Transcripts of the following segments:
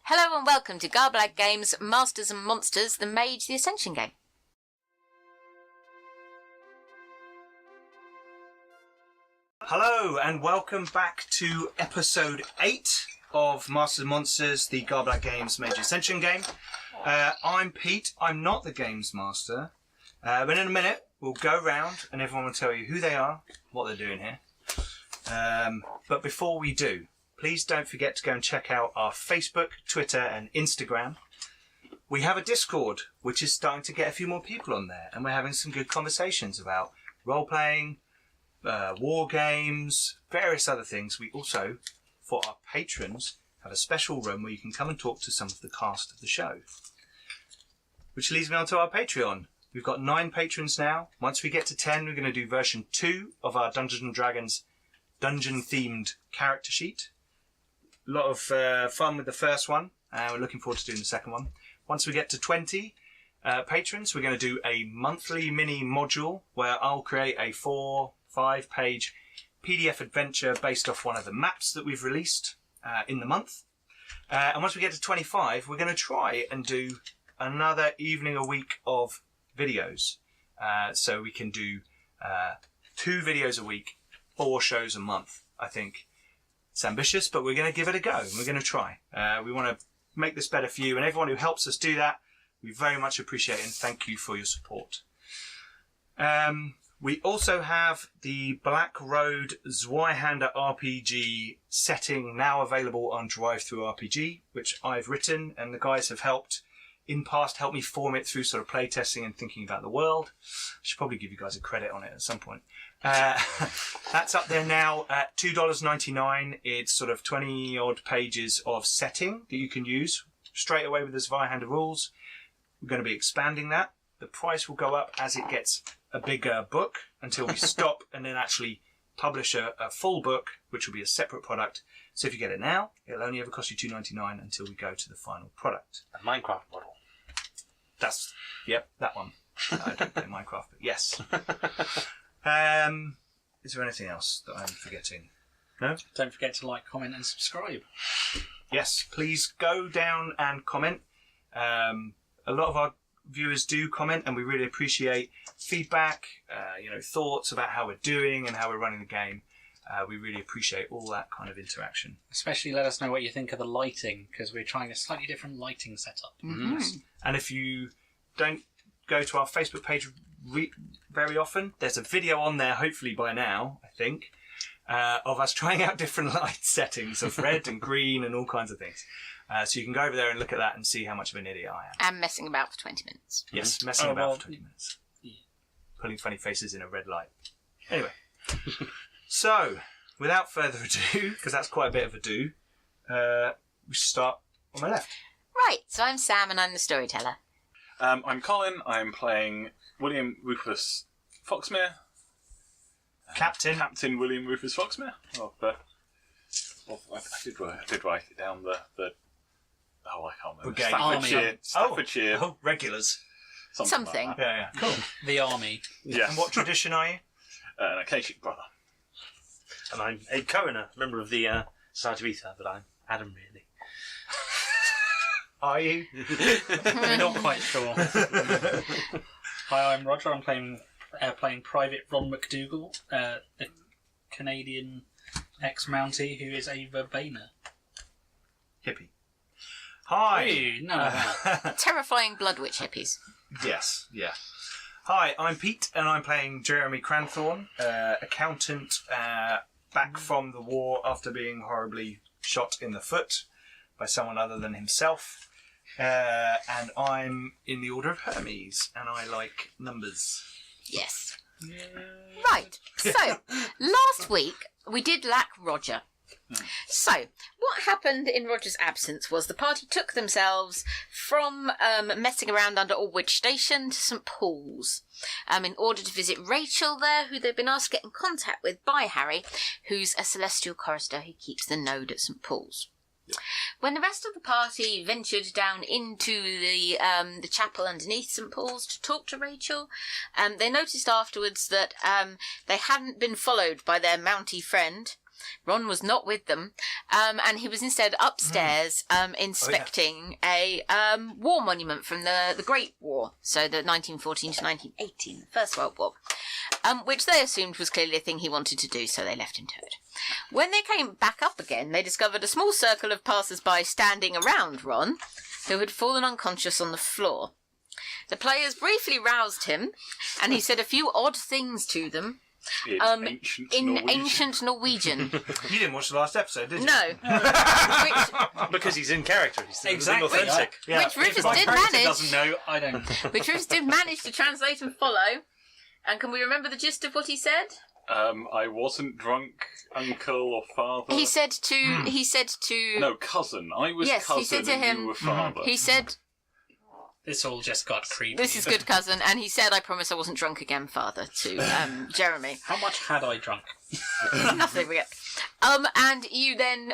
Hello and welcome to Garblag Games, Masters and Monsters, the Mage, the Ascension game. Hello and welcome back to episode 8 of Masters and Monsters, the Garblag Games Mage Ascension game. I'm Pete, I'm not the Games Master, but in a minute we'll go round and everyone will tell you who they are, what they're doing here. But before we do, please don't forget to go and check out our Facebook, Twitter and Instagram. We have a Discord, which is starting to get a few more people on there, and we're having some good conversations about role-playing, war games, various other things. We also, for our patrons, have a special room where you can come and talk to some of the cast of the show. Which leads me on to our Patreon. We've got 9 patrons now. Once we get to 10, we're going to do version 2 of our Dungeons & Dragons dungeon-themed character sheet. A lot of fun with the first one. We're looking forward to doing the second one. Once we get to 20 patrons, we're going to do a monthly mini module where I'll create a 4-5 page PDF adventure based off one of the maps that we've released in the month. And once we get to 25, we're going to try and do another evening a week of videos. So we can do 2 videos a week, 4 shows a month, I think. It's ambitious, but we're going to give it a go. We're going to try. We want to make this better for you, and everyone who helps us do that, we very much appreciate it, and thank you for your support. We also have the Black Road ZweihanderRPG setting now available on DriveThruRPG, which I've written, and the guys have helped me form it through sort of playtesting and thinking about the world. I should probably give you guys a credit on it at some point. That's up there now at $2.99. It's sort of 20 odd pages of setting that you can use straight away with the Zweihander rules. We're going to be expanding that. The price will go up as it gets a bigger book until we stop and then actually publish a full book, which will be a separate product. So if you get it now, it'll only ever cost you $2.99 until we go to the final product. A Minecraft model. Yep, that one. I don't play Minecraft, but yes. Is there anything else that I'm forgetting? No? Don't forget to like, comment and subscribe. Yes, please go down and comment. A lot of our viewers do comment, and we really appreciate feedback, thoughts about how we're doing and how we're running the game. We really appreciate all that kind of interaction. Especially let us know what you think of the lighting, because we're trying a slightly different lighting setup. Mm-hmm. Yes. And if you don't go to our Facebook page very often, there's a video on there, hopefully by now, I think, of us trying out different light settings of red and green and all kinds of things. So you can go over there and look at that and see how much of an idiot I am. And messing about for 20 minutes. Yes, messing about for 20 minutes. Yeah. Pulling funny faces in a red light. Anyway. So, without further ado, because that's quite a bit of a do, we should start on my left. Right, so I'm Sam and I'm the storyteller. I'm Colin. I'm playing William Rufus Foxmere. Captain William Rufus Foxmere. I did write it down. I can't remember. Brigade. Staffordshire. Oh, regulars. Something. Like Yeah. Cool. The army. Yes. And what tradition are you? An Akashic brother. And I'm Ed Cohen, a member of the Society of Ether, but I'm Adam, really. Are you? We're not quite sure. Hi, I'm Roger. I'm playing Private Ron McDougall, the Canadian ex-Mountie who is a verbaner. Hippie. Hi. Hey, none of that. Terrifying blood witch hippies. Yes, yeah. Hi, I'm Pete, and I'm playing Jeremy Cranthorne, accountant back from the war after being horribly shot in the foot by someone other than himself. And I'm in the Order of Hermes, and I like numbers. Yes. Right, so last week we did lack Roger. So, what happened in Roger's absence was the party took themselves from messing around under Aldwych Station to St Paul's in order to visit Rachel there, who they've been asked to get in contact with by Harry, who's a celestial chorister who keeps the node at St Paul's. Yep. When the rest of the party ventured down into the chapel underneath St Paul's to talk to Rachel, they noticed afterwards that they hadn't been followed by their Mountie friend, Ron was not with them, and he was instead upstairs inspecting a war monument from the Great War, so the 1914 to 1918, the First World War, which they assumed was clearly a thing he wanted to do, so they left him to it. When they came back up again, they discovered a small circle of passers-by standing around Ron, who had fallen unconscious on the floor. The players briefly roused him, and he said a few odd things to them. In ancient Norwegian. You didn't watch the last episode, did you? No. Because he's in character. He's Exactly. being authentic. Yeah. Which Rufus My did character manage. doesn't know, I don't. Which Rufus did manage to translate and follow. And can we remember the gist of what he said? I wasn't drunk, uncle or father. He said to. No, cousin. I was Yes, cousin he said to and him. you were father. He said, This all just got creepy. "This is good, cousin." And he said, "I promise I wasn't drunk again, father." To Jeremy. How much had I drunk? Nothing we get. And you then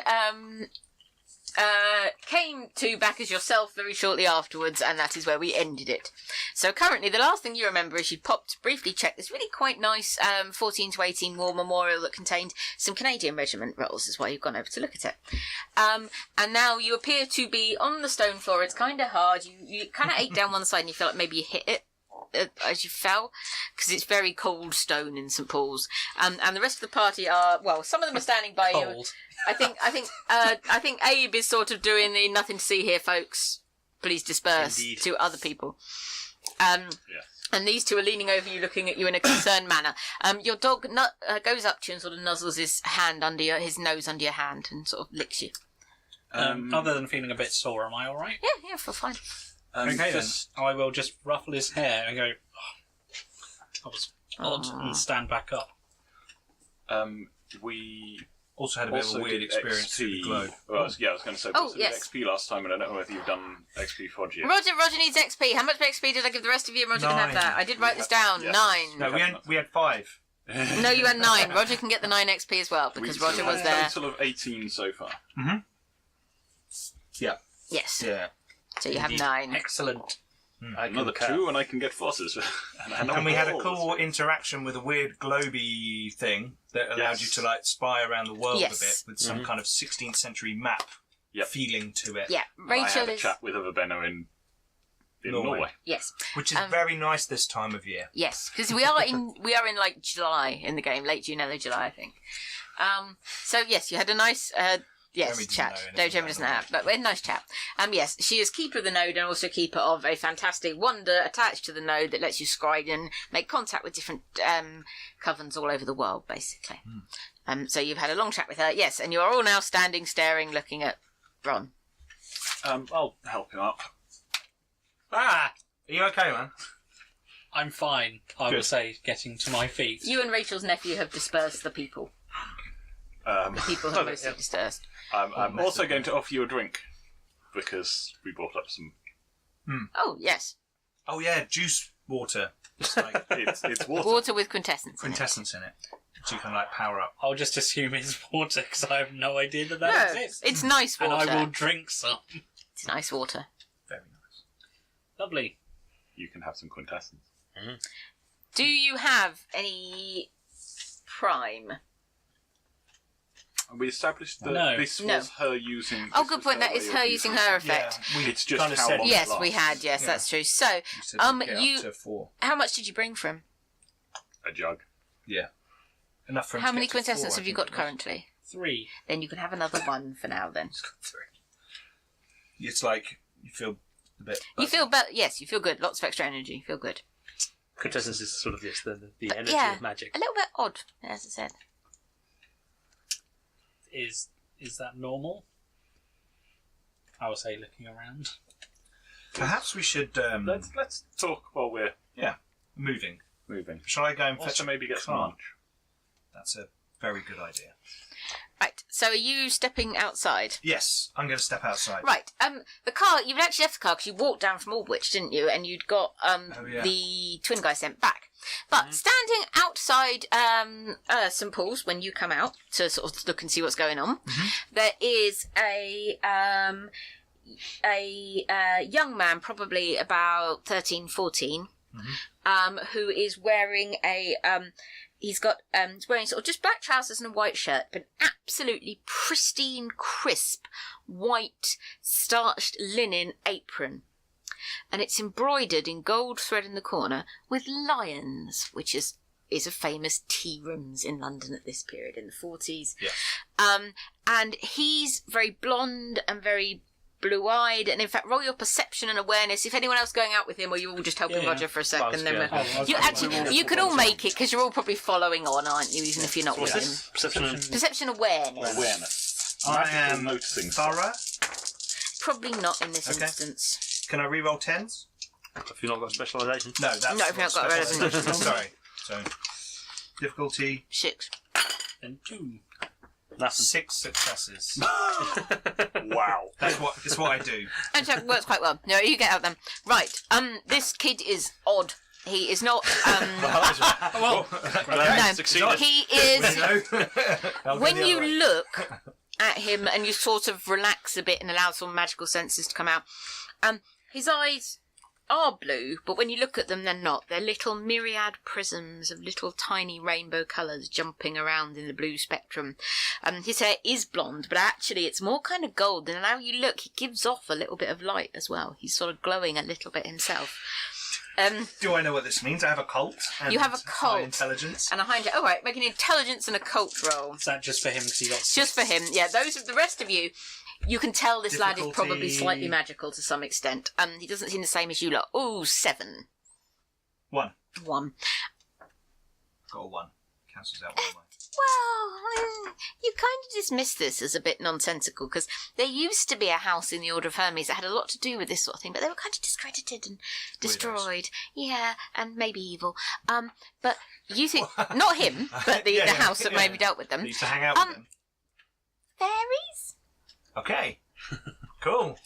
came to back as yourself very shortly afterwards, and that is where we ended it. So currently, the last thing you remember is you popped, briefly checked this really quite nice 14 to 18 war memorial that contained some Canadian regiment rolls, is why you've gone over to look at it. And now you appear to be on the stone floor. It's kind of hard. You kind of ate down one side and you feel like maybe you hit it as you fell, because it's very cold stone in St Paul's. And the rest of the party are, well, some of them are standing by you. Cold. I think Abe is sort of doing the nothing to see here, folks. Please disperse. Indeed. To other people. And these two are leaning over you, looking at you in a concerned manner. Your dog goes up to you and sort of nuzzles his nose under your hand and sort of licks you. Other than feeling a bit sore, am I all right? Yeah, feel fine. Okay, then. I will just ruffle his hair and go, that was odd, and stand back up. We Also had a bit of a weird did experience through the globe. Well, I was going to say, Oh, we yes. did XP last time, and I don't know whether you've done XP for yet. Roger needs XP. How much XP did I give the rest of you? Roger can have 9. that. I did write this down. Yeah. 9. No, we had 5. No, you had 9. Roger can get the 9 XP as well, because Roger was there. A total of 18 so far. Yeah. Yes. Yeah. So you have 9. Excellent. Another 2, and I can get forces. And we had a cool interaction with a weird globy thing that allowed you to spy around the world Yes. a bit with some kind of 16th century map feeling to it. Yeah, I Rachel had a is. chat with other Benno in Norway. Yes, Which is very nice this time of year. yes, because we are in like July in the game, late June, early July, I think. So yes, you had a nice Jeremy doesn't chat. know No, anything Jeremy doesn't about have, but we had a nice chat. Yes, she is keeper of the node and also keeper of a fantastic wonder attached to the node that lets you scribe and make contact with different covens all over the world, basically. So you've had a long chat with her, yes, and you are all now standing, staring, looking at Ron. I'll help him up. Are you okay, man? I'm fine, I will say, getting to my feet. You and Rachel's nephew have dispersed the people. The people have mostly dispersed. I'm also going to offer you a drink, because we brought up some... Oh, yes. Oh yeah, juice water. It's like It's water. Water with quintessence. quintessence in it. So you can power up. I'll just assume it's water, because I have no idea that No, exists. it's nice water. And I will drink some. It's nice water. Very nice. Lovely. You can have some quintessence. Do you have any prime? We established that No. this No. was her using... Oh, this good was point. That way is of her using her effect. Yeah, It's just kinda how said long Yes, it we lasts. had. Yes, Yeah. that's true. So, you said you get you- up to 4. how much did you bring from? A jug. Yeah. Enough for him How to many get to 4, quintessence I have you think got it was. currently? 3. Then you can have another one for now. Then He's got 3. It's like you feel a bit. you feel better. Yes, you feel good. Lots of extra energy. You feel good. Quintessence is sort of the energy yeah, of magic. A little bit odd, as I said. Is that normal? I will say, looking around. Perhaps we should Let's talk while we're moving. moving. Shall I go and fetch Also, maybe get some car? lunch. That's a very good idea. Right. So, are you stepping outside? Yes, I'm going to step outside. Right. The car. You'd actually left the car because you walked down from Aldwych, didn't you? And you'd got yeah. the twin guy sent back. But standing outside St Paul's when you come out to sort of look and see what's going on, there is a young man, probably about 13, 14, who is wearing a he's got he's wearing sort of just black trousers and a white shirt, but an absolutely pristine, crisp, white, starched linen apron. And it's embroidered in gold thread in the corner with Lyons, which is a famous tea rooms in London at this period, in the 40s. Yes. And he's very blonde and very blue-eyed, and in fact, roll your perception and awareness. If anyone else going out with him, or you're all just helping Roger for a second, then you could all make it, because you're all probably following on, aren't you, even if you're not with him. Perception awareness. I am noticing thorough. Probably not in this instance. Can I re-roll 10s? If you've not got specialisation. No, that's No, if you've not got specialisation. Sorry. So, difficulty 6. And 2. Nothing. 6 successes. Wow. That's what I do. And so it works quite well. No, you get out them. Right. This kid is odd. He is not. Well, No, Succeeded. he is. When you look. look at him and you sort of relax a bit and allow some magical senses to come out, his eyes are blue, but when you look at them, they're not. They're little myriad prisms of little tiny rainbow colours jumping around in the blue spectrum. His hair is blonde, but actually it's more kind of gold, and now you look, he gives off a little bit of light as well. He's sort of glowing a little bit himself. Do I know what this means? I have a cult. And You have a high cult. intelligence. And a hind. Oh, right, make an intelligence and a cult roll. Is that just for him because he got It's just for him. Yeah, the rest of you, you can tell this lad is probably Difficulty. slightly magical to some extent. He doesn't seem the same as you lot. Ooh, 7. 1. 1. Got a 1. Cancels out 1. Well, you kind of dismiss this as a bit nonsensical, because there used to be a house in the Order of Hermes that had a lot to do with this sort of thing, but they were kind of discredited and destroyed. Yeah, and maybe evil. But you think, not him, but the house that maybe dealt with them. I used to hang out with them. Fairies? Okay. Cool.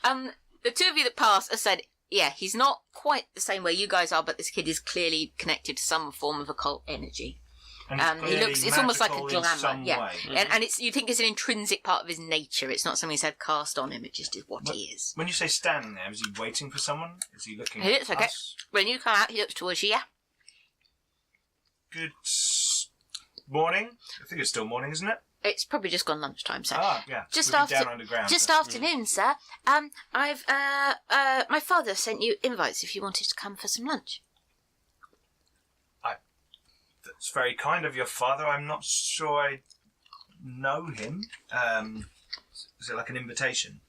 The two of you that passed have said, yeah, he's not quite the same way you guys are, but this kid is clearly connected to some form of occult energy. And He looks, it's almost like a magical in glamour, some yeah. way. And it's, you think it's an intrinsic part of his nature. It's not something he's had cast on him, it just is what he is. When you say standing there, is he waiting for someone? Is he looking He at looks okay. us? When you come out, he looks towards you, yeah? Good morning. I think it's still morning, isn't it? It's probably just gone lunchtime, so. Yeah. Just We'll be after, down underground. just afternoon, sir. I've, my father sent you invites if you wanted to come for some lunch. That's very kind of your father. I'm not sure I know him. Is it like an invitation?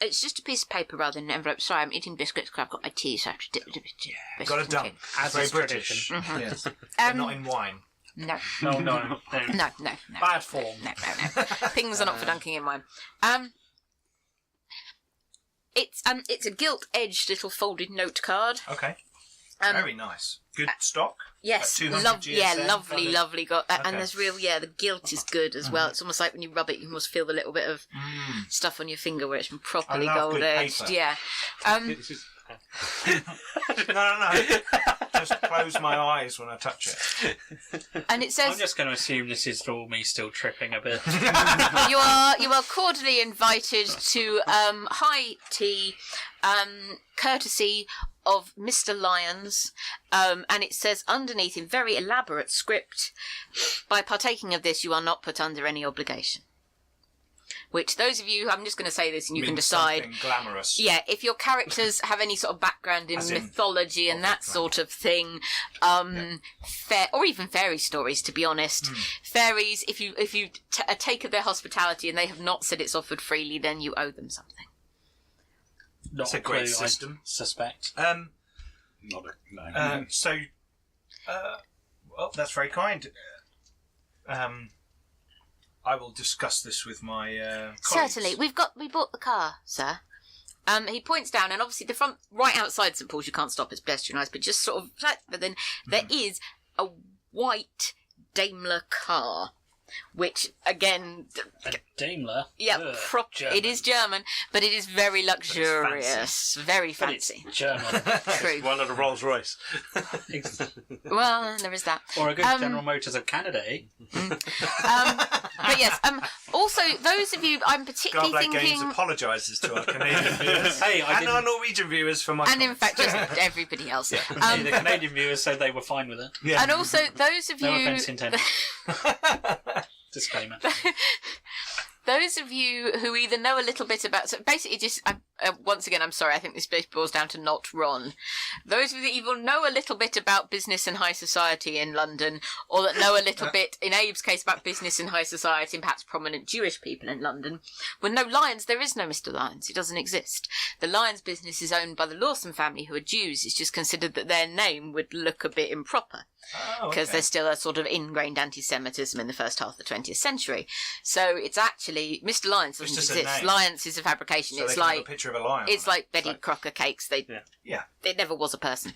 It's just a piece of paper rather than an envelope. Sorry, I'm eating biscuits because I've got my tea, so I have to dip biscuits Got a in dunk. tea. As Very is British. tradition. Yes. But not in wine. No. No. No. Bad form. No. Things are not for dunking in wine. It's a gilt-edged little folded note card. Okay. Very nice. Good stock. Yes, Like 200 GSM, lovely. Got that, and Okay. there's the gilt is good as well. It's almost like when you rub it, you must feel the little bit of stuff on your finger where it's been properly I love good gold-edged. paper. Yeah. No. Just close my eyes when I touch it. And it says I'm just going to assume this is all me still tripping a bit. you are cordially invited to high tea, courtesy of Mr. Lyons, and it says underneath in very elaborate script, by partaking of this you are not put under any obligation. Which those of you, I'm just going to say this and you can Means decide. something glamorous. Yeah, if your characters have any sort of background in As in mythology and that sort of thing, or even fairy stories, to be honest. Fairies, if you take of their hospitality and they have not said it's offered freely, then you owe them something. Not It's a great clue, system. I suspect. No. Well, that's very kind. I will discuss this with my colleagues. Certainly, we bought the car, sir. He points down, and obviously the front, right outside St Paul's, you can't stop, it's pedestrianised, but just sort of, but then there is a white Daimler car. which again, A Daimler. yeah, Ugh, it is German, but it is very luxurious, very But it's fancy. German. True. One of the Rolls Royce. Well, there is that. Or a good General Motors of Canada, eh? But yes, also those of you, I'm particularly Garblag Games thinking, apologises to our Canadian viewers Hey, I and our didn't. Norwegian viewers for my and in comments. fact just everybody else. Hey, the Canadian viewers said they were fine with it. Yeah. And also those of No you, offence intended. Disclaimer. those of you who either know a little bit about, so basically just, once again, I'm sorry, I think this boils down to not Ron. Those of you that either know a little bit about business and high society in London, or that know a little bit, in Abe's case, about business and high society and perhaps prominent Jewish people in London, well, no, Lyons, there is no Mr. Lyons. He doesn't exist. The Lyons business is owned by the Lawson family, who are Jews. It's just considered that their name would look a bit improper, because there's still a sort of ingrained anti-Semitism in the first half of the 20th century. So it's actually, Mr. Lyons doesn't just a exist. name. Lyons is a fabrication. So It's they can have a like picture of a lion. it's like Betty Crocker cakes. Yeah. It never was a person.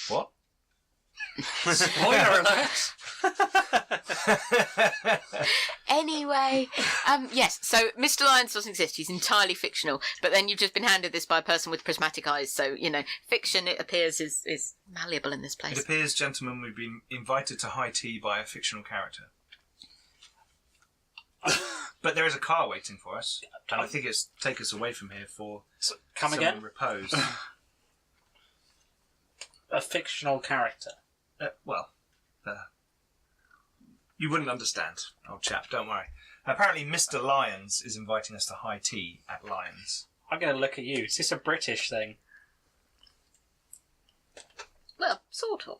What? Spoiler alert! Anyway, yes, so Mr. Lyons doesn't exist. He's entirely fictional. But then you've just been handed this by a person with prismatic eyes. So, fiction, it appears, is malleable in this It place. appears, gentlemen, we've been invited to high tea by a fictional character. But there is a car waiting for us, and I think it's take us away from here for Come some again? repose. A fictional character. You wouldn't understand, old chap, don't worry. Apparently Mr. Lyons is inviting us to high tea at Lyons. I'm going to look at you. Is this a British thing? Well, sort of.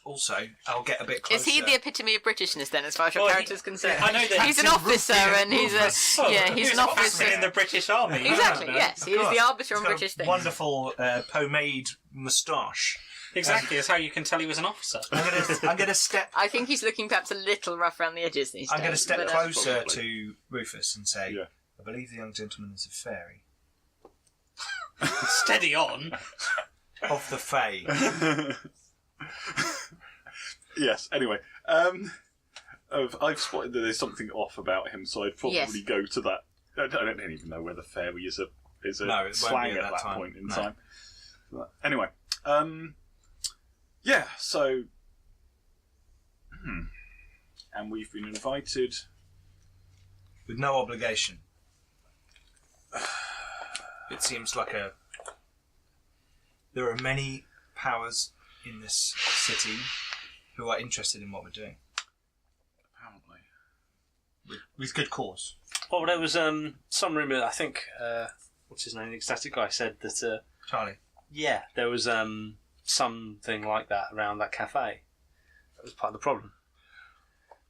Also, I'll get a bit closer. Is he the epitome of Britishness then, as far as your Well, character's concerned? I know that He's an officer, and he's a he's an officer in the British Army. Exactly. No. Yes, he is the arbiter on He's got British a things. wonderful pomade moustache. Exactly, that's how you can tell he was an officer. I'm gonna step. I think he's looking perhaps a little rough around the edges these days. I'm going to step but, closer Probably. to Rufus and say, Yeah. I believe the young gentleman is a fairy. Steady on. Of the Fae. Yes, anyway. I've spotted that there's something off about him, so I'd probably Yes. go to that. I don't even know whether fairy is a No, it won't slang be at at that that time. point in No. time. Anyway, yeah, so... And we've been invited... With no obligation. It seems like there are many powers in this city who are interested in what we're doing. Apparently. With good cause. Well, there was some rumour, I think, what's his name, the ecstatic guy said that, Charlie. yeah, there was something like that around that cafe. That was part of the problem.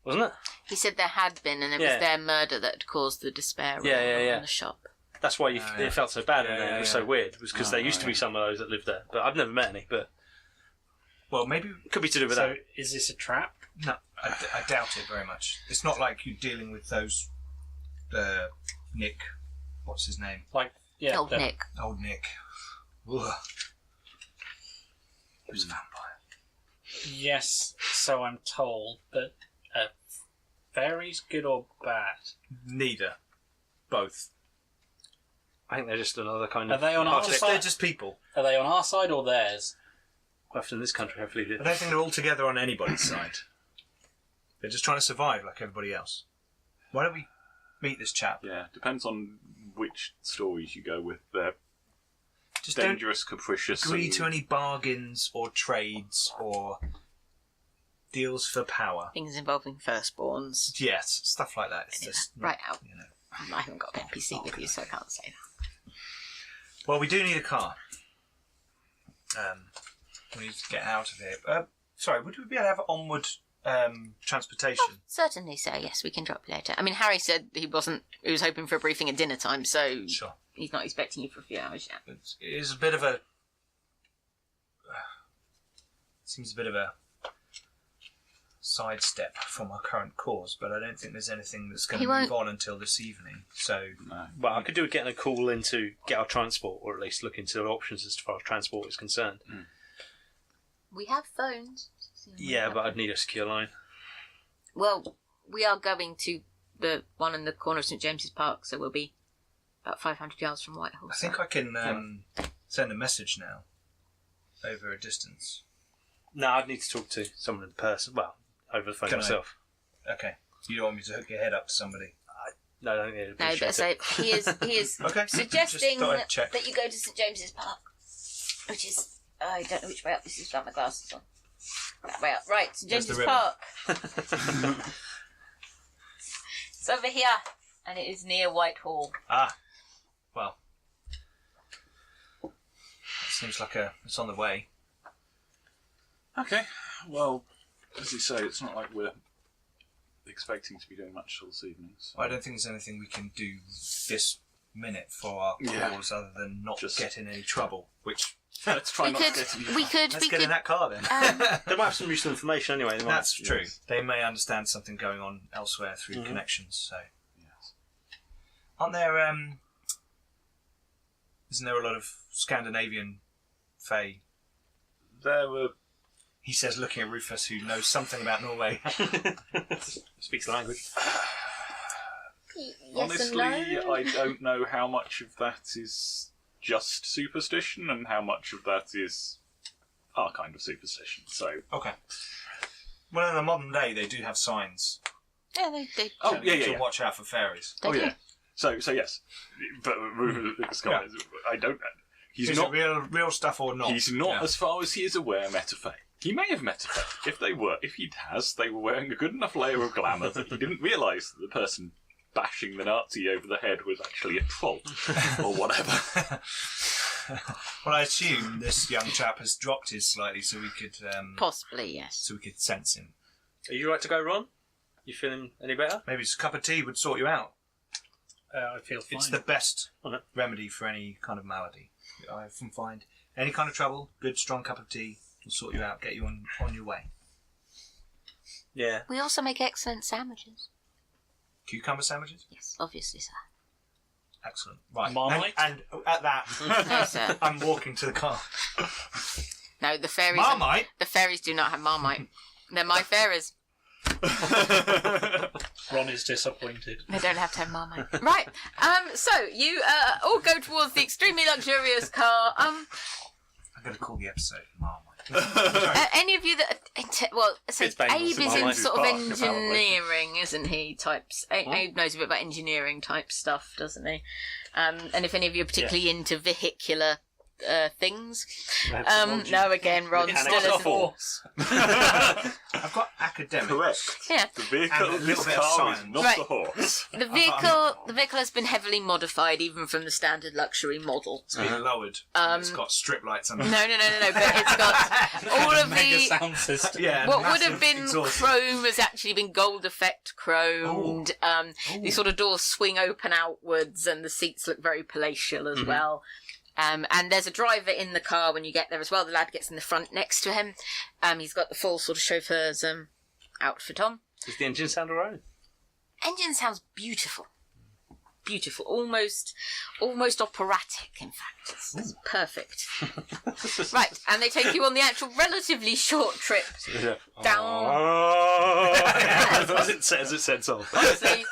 Wasn't it? He said there had been, and it Yeah. was their murder that had caused the despair Yeah. on the shop. That's why Yeah. it felt so bad, Yeah, and yeah, it was yeah. so weird. It was because there used to be yeah. some of those that lived there, but I've never met any. But Well, maybe... it could be to do with So, that. is this a trap? No, I doubt it very much. It's not like you're dealing with those... Nick... What's his name? Yeah. Old Nick. Old Nick. Ugh. He was a vampire. Yes, so I'm told, but fairies good or bad? Neither. Both. I think they're just another kind Are of. they on our artistic- side? They're just people. Are they on our side or theirs? Often in this country, hopefully. I don't think they're all together on anybody's side. They're just trying to survive like everybody else. Why don't we meet this chap? Yeah, depends on which stories you go with. They're Just dangerous, capricious. don't agree and- to any bargains or trades or deals for power. Things involving firstborns. Yes, stuff like that. It's Yeah, just right out. You know. I haven't got an NPC with you, so I can't say that. Well, we do need a car. We need to get out of here. Sorry, would we be able to have onward transportation? Certainly, sir. Yes, we can drop you later. I mean, Harry said he was hoping for a briefing at dinner time, so Sure. he's not expecting you for a few hours yet. It is a bit of a... seems a bit of a sidestep from our current cause, but I don't think there's anything that's going He to move won't- on until this evening. So, No. Well, I could do with getting a call in to get our transport, or at least look into the options as far as transport is concerned. We have phones. Yeah, but I'd need a secure line. Well, we are going to the one in the corner of St James's Park, so we'll be about 500 yards from Whitehall. I think I can send a message now over a distance. No, I'd need to talk to someone in person. Well, over the phone myself. Okay. You don't want me to hook your head up to somebody? No, I don't need to No, but so he is Okay. suggesting Just thought I'd check. that you go to St James's Park, which is I don't know which way up this is without my glasses on. That way up, right? St There's the James's river. Park. It's over here, and it is near Whitehall. Ah. Well. It seems like it's on the way. Okay. Well, as you say, it's not like we're expecting to be doing much this evening. So. I don't think there's anything we can do this minute for our cause other than not get in any trouble. Which let's try not to get in any trouble. Let's get in that car then. They might have some useful information anyway. That's true. Yes. They may understand something going on elsewhere through connections. So, yes. Aren't there? Isn't there a lot of Scandinavian fae? There were. He says, looking at Rufus, who knows something about Norway. Speaks the language. Yes Honestly, and no. I don't know how much of that is just superstition and how much of that is our kind of superstition. So Okay. Well, in the modern day, they do have signs. Yeah, they Oh, yeah. To watch out for fairies. They do. yeah. So yes, but Scott, I don't. He's Is not it real stuff or not? He's not, as far as he is aware, met a fae. He may have met a fae. If he has, they were wearing a good enough layer of glamour that he didn't realise that the person bashing the Nazi over the head was actually a troll or whatever. Well, I assume this young chap has dropped his slightly, so we could Possibly, yes. so we could sense him. Are you right to go, Ron? You feeling any better? Maybe just a cup of tea would sort you out. I feel fine. It's the best Okay. remedy for any kind of malady. I often find any kind of trouble, good strong cup of tea will sort you out, get you on your way. Yeah. We also make excellent sandwiches. Cucumber sandwiches? Yes, obviously, sir. Excellent. Right. Marmite? And at that, No, sir. I'm walking to the car. No, the fairies. Marmite? The fairies do not have Marmite. They're my fairies. Ron is disappointed. They don't have to have Marmite. Right. So you all go towards the extremely luxurious car. I'm going to call the episode Marmite. Any of you that so It's Bangles Abe is in in Marmite. sort of Park, apparently. engineering, isn't he? Types. Abe knows a bit about engineering type stuff, doesn't he? And if any of you are particularly into vehicular things, no, again, Ron Mechanics still of is. force. I've got academics. Correct. Yeah. The vehicle And a of little this bit of car is science. not Right. the horse. The vehicle has been heavily modified, even from the standard luxury model. It's been lowered. It's got strip lights on it. No, but it's got all of Mega the. sound system. Yeah, What would massive have been exhaust. chrome has actually been gold effect chromed. These sort of doors swing open outwards, and the seats look very palatial as well. And there's a driver in the car when you get there as well. The lad gets in the front next to him. He's got the full sort of chauffeur's outfit on. Does the engine sound alright? Engine sounds beautiful. Beautiful. Almost operatic, in fact. It's perfect. Right, and they take you on the actual relatively short trip down. As it said so. Honestly,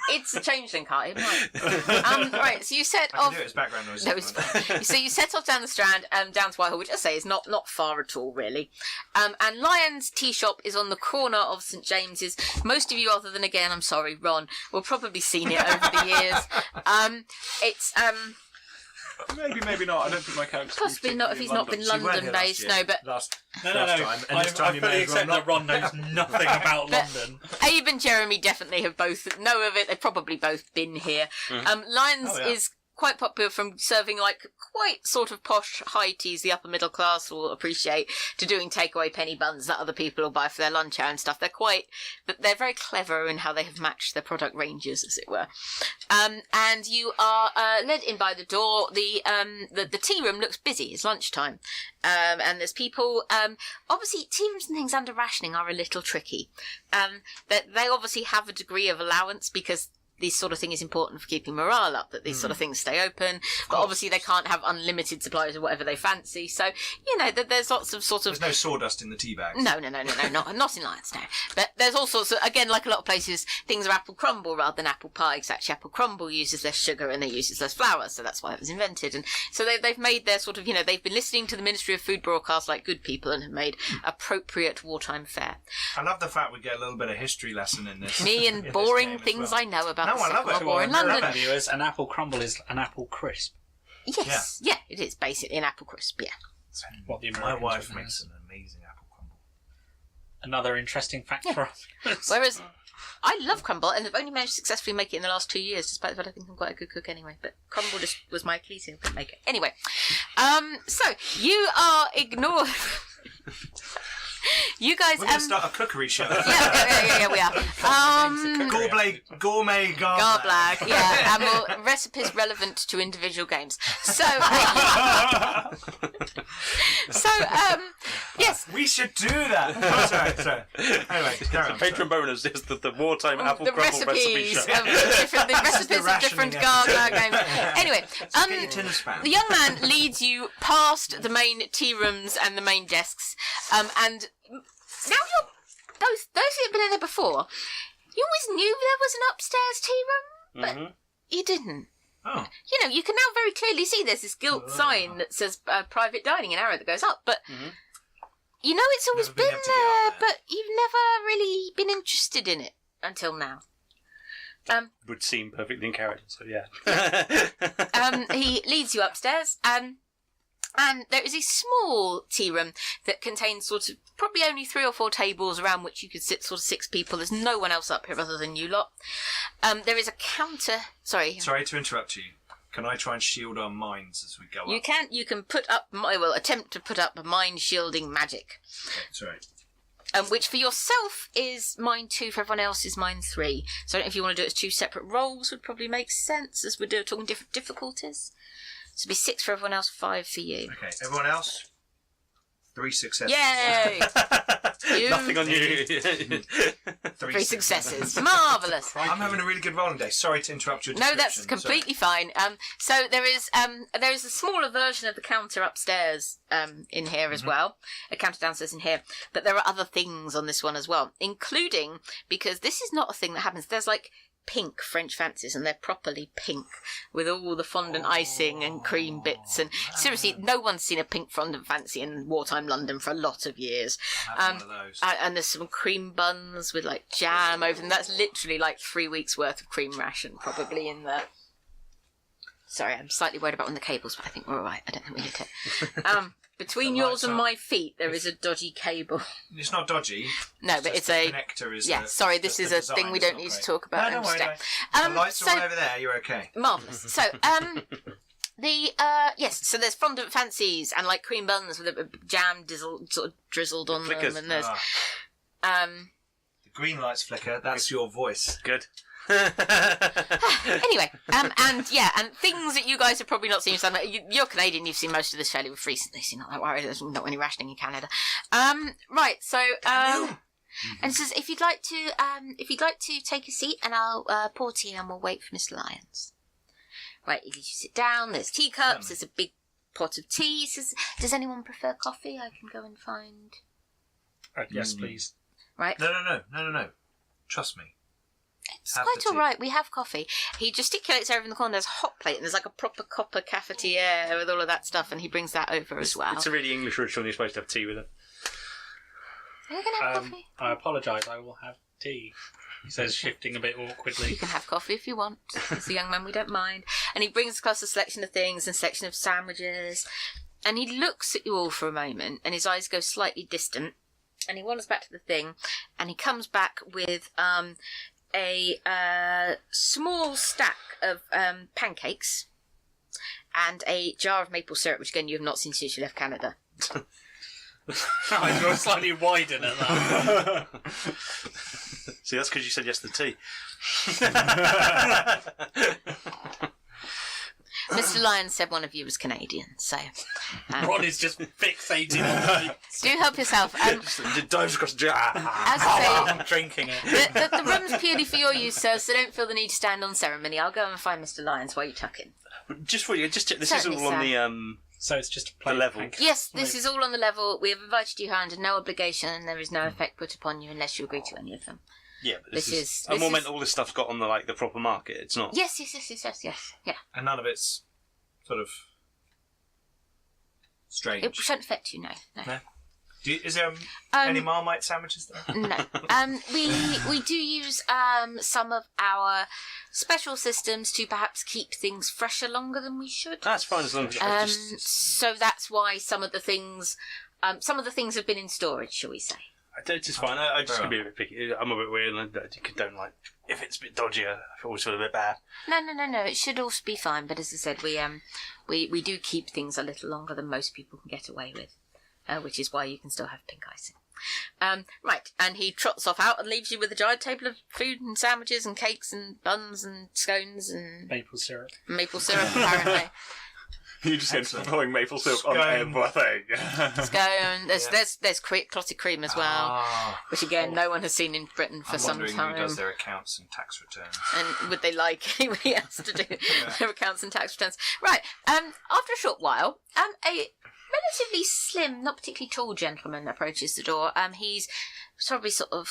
it's a Changeling car. It might. Right, so you set I can off. do it as background noise. No, it's fine. So you set off down the Strand, down to Whitehall, which I say is not far at all, really. And Lyons Tea Shop is on the corner of St James's. Most of you, other than again, I'm sorry, Ron, will probably seen it over the years. It's Maybe not. I don't think my character's possibly not if he's not been London-based. No, but No. Last I fully accept that Ron knows nothing about London. Abe and Jeremy definitely have both know of it. They've probably both been here. Lyons is quite popular from serving like quite sort of posh high teas the upper middle class will appreciate, to doing takeaway penny buns that other people will buy for their lunch hour and stuff. They're very clever in how they have matched their product ranges, as it were. And you are led in by the door. The tea room looks busy. It's lunchtime. And there's people, obviously tea rooms and things under rationing are a little tricky. That they obviously have a degree of allowance because this sort of thing is important for keeping morale up, that these sort of things stay open. But obviously they can't have unlimited supplies of whatever they fancy. So, there's lots of sort of... There's no sawdust in the tea bags. No, not in Lyons, no. But there's all sorts of, again, like a lot of places, things are apple crumble rather than apple pie, because actually apple crumble uses less sugar and it uses less flour, so that's why it was invented. And so they've made their sort of, they've been listening to the Ministry of Food broadcasts like good people and have made appropriate wartime fare. I love the fact we get a little bit of history lesson in this. Me and in boring this game things as well. I know about No, the I love Second World it. War in For London. viewers, an apple crumble is an apple crisp. Yes, yeah, it is basically an apple crisp, yeah. What the My Americans wife would know. makes an amazing apple crumble. Another interesting fact for us. Whereas I love crumble and I've only managed to successfully make it in the last 2 years, despite the fact I think I'm quite a good cook anyway. But crumble just was my Achilles heel, couldn't make it. Anyway, so you are ignored. You guys, We're going to start a cookery show. yeah, we are. Gourmet Garblag, yeah, and more recipes relevant to individual games. So, yes. We should do that. Oh, sorry. Anyway, carry on. Patron bonus is the wartime apple The crumble recipe recipes show. of different Garblag games. Anyway, Get your tin of spam. the young man leads you past the main tea rooms and the main desks, and now those who have been in there before, you always knew there was an upstairs tea room, but you didn't. Oh. You can now very clearly see there's this gilt sign that says private dining, an arrow that goes up, but it's always Never been been able to get there, up there. but you've never really been interested in it until now. Would seem perfectly in character, so yeah. He leads you upstairs, and there is a small tea room that contains sort of probably only 3 or 4 tables around which you could sit sort of 6 people. There's no one else up here other than you lot. There is a counter. Sorry to interrupt you. Can I try and shield our minds as we go up? You can put up. I will attempt to put up a mind shielding magic. Okay, sorry. Which for yourself is mine 2, for everyone else is mine 3. So I don't know if you want to do it as 2 separate rolls, would probably make sense as we're talking different difficulties. So it'd be 6 for everyone else, 5 for you. Okay, everyone else? 3 successes. Yay! Nothing on you. 3 successes. Marvellous. I'm having a really good rolling day. Sorry to interrupt your No, description. that's completely fine. So there is a smaller version of the counter upstairs in here as well. A counter downstairs in here. But there are other things on this one as well, including, because this is not a thing that happens, there's like pink French fancies, and they're properly pink with all the fondant icing and cream bits. And seriously, no one's seen a pink fondant fancy in wartime London for a lot of years. I'm one of those. And there's some cream buns with like jam over them. That's literally like 3 weeks worth of cream ration probably in there. Sorry, I'm slightly worried about one of the cables, but I think we're all right. I don't think we need it. Between The yours lights and up. my feet, there is a dodgy cable. It's not dodgy. No, but it's the a... connector is Yeah, sorry, this is just a the thing we design don't is need not to talk great. about. No, don't worry. understand. The lights so, are all over there. You're okay. marvellous. So, yes, so there's fondant fancies and like cream buns with a jam drizzled on Flickers. them, and there's Ah, the green lights flicker. That's your voice. Good. anyway, and things that you guys have probably not seen. You're Canadian, you've seen most of this fairly recently, so you're not that worried. There's not any rationing in Canada. Right, so and it says if you'd like to take a seat, and I'll pour tea, and we'll wait for Mr. Lyons. Right, you sit down. There's teacups. There's a big pot of tea. It says, does anyone prefer coffee? I can go and find. Yes, please. Right. No. Trust me. It's Have quite the all tea. right. We have coffee. He gesticulates over in the corner. There's a hot plate, and there's like a proper copper cafetiere with all of that stuff, and he brings that over as well. It's a really English ritual, and you're supposed to have tea with it. Are you going to have coffee? I apologise, I will have tea. He says, shifting a bit awkwardly. You can have coffee if you want. As a young man, we don't mind. And he brings across a selection of things and selection of sandwiches. And he looks at you all for a moment, and his eyes go slightly distant. And he wanders back to the thing, and he comes back with a small stack of pancakes and a jar of maple syrup, which again you have not seen since you left Canada. Eyes were slightly widen at that. See, that's because you said yes to the tea. Mr. Lyons said one of you was Canadian, so Ron is just fixated on me. do help yourself. Dives across. As I I'm drinking it. say, the room's purely for your use, sir, so don't feel the need to stand on ceremony. I'll go and find Mr. Lyons while you tuck in. Just for you, just check. This Certainly, is all on sir. the So it's just a plate level. of pancakes. Yes, this is all on the level. We have invited you here under no obligation, and there is no effect put upon you unless you agree to any of them. Yeah, but This this is- is. I this more is- meant all this stuff's got on the proper market. It's not. Yes. Yeah. And none of it's sort of strange. It shouldn't affect you, no. No. Is there any Marmite sandwiches there? No. We do use some of our special systems to perhaps keep things fresher longer than we should. That's fine as long as. So that's why some of the things have been in storage, shall we say? It's just fine. I just can be a bit picky. I'm a bit weird, and I don't like if it's a bit dodgy. I always feel a bit bad. No. It should all be fine. But as I said, we do keep things a little longer than most people can get away with, which is why you can still have pink icing. Right, and he trots off out and leaves you with a giant table of food and sandwiches and cakes and buns and scones and Maple syrup. maple syrup, apparently. You just get throwing maple syrup on Scone. everything. Scone. There's clotted cream as well, which again no one has seen in Britain for I'm some wondering time. who does their accounts and tax returns. And would they like anybody else to do their accounts and tax returns? Right. After a short while, a relatively slim, not particularly tall gentleman approaches the door. He's probably sort of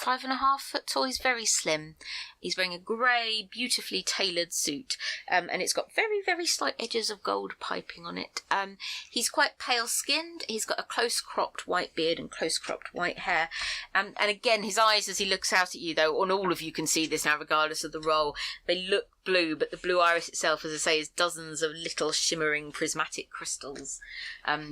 5.5 foot tall. He's very slim. He's wearing a grey, beautifully tailored suit, and it's got very, very slight edges of gold piping on it. He's quite pale-skinned. He's got a close-cropped white beard and close-cropped white hair. And again, his eyes, as he looks out at you, though, and all of you can see this now, regardless of the role, they look blue, but the blue iris itself, as I say, is dozens of little shimmering prismatic crystals,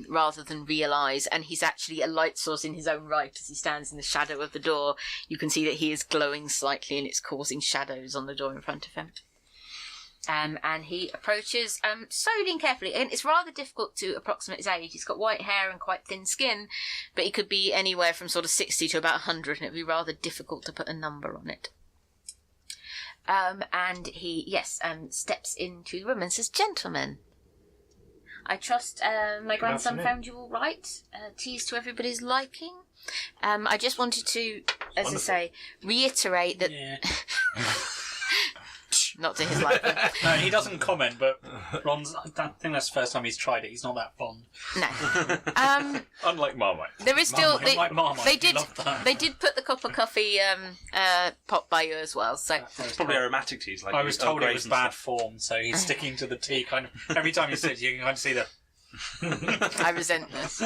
rather than real eyes. And he's actually a light source in his own right. As he stands in the shadow of the door, you can see that he is glowing slightly, and it's causing shadows on the door in front of him. And he approaches slowly and carefully, and it's rather difficult to approximate his age. He's got white hair and quite thin skin, but he could be anywhere from sort of 60 to about 100, and it would be rather difficult to put a number on it. And he, steps into the room and says, "Gentlemen, I trust my grandson afternoon. found you all right. Teas to everybody's liking. I just wanted to, as Wonderful. I say, reiterate that..." Yeah. Not to his liking. No, he doesn't comment, but Ron's. I think that's the first time he's tried it. He's not that fond. No. Unlike Marmite. There is still... Marmite, like Marmite, they you did love that. They did put the cup of coffee pot by you as well, so... It's probably aromatic teas. Like I was told it was and bad stuff. form, so he's sticking to the tea. Kind of every time he sits, you can kind of see the. I resent this.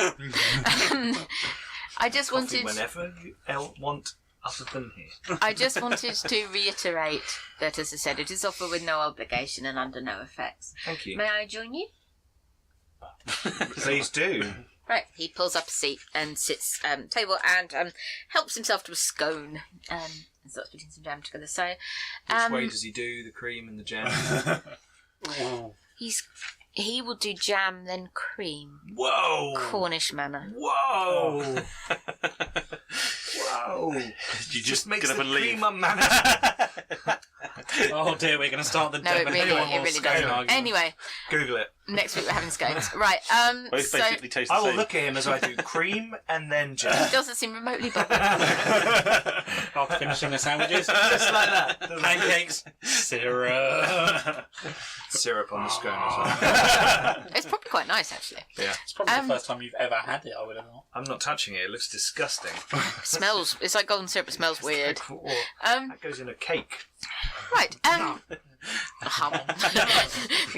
I just Coffee wanted... whenever you want, other than here. I just wanted to reiterate that, as I said, it is offered with no obligation and under no effects. Thank you. May I join you? Please do. Right, he pulls up a seat and sits table and helps himself to a scone and starts putting some jam together. So, Which way does he do the cream and the jam? he will do jam then cream, Whoa! Cornish manner. Whoa! Whoa! You Just makes get the up and leave. cream unmanageable. Oh dear, we're going to start the. No, it really doesn't. doesn't. Anyway, Google it. next week we're having scones. Right. Both So basically taste the I will same. look at him as I do cream and then jam. he doesn't seem remotely bothered. After finishing the sandwiches, Just like that. pancakes, syrup. Syrup on the scone as well. It's probably quite nice, actually. Yeah. It's probably the first time you've ever had it. I would have thought. I'm not touching it. It looks disgusting. Smells. It's like golden syrup. It smells weird. That goes in a cake. Right. The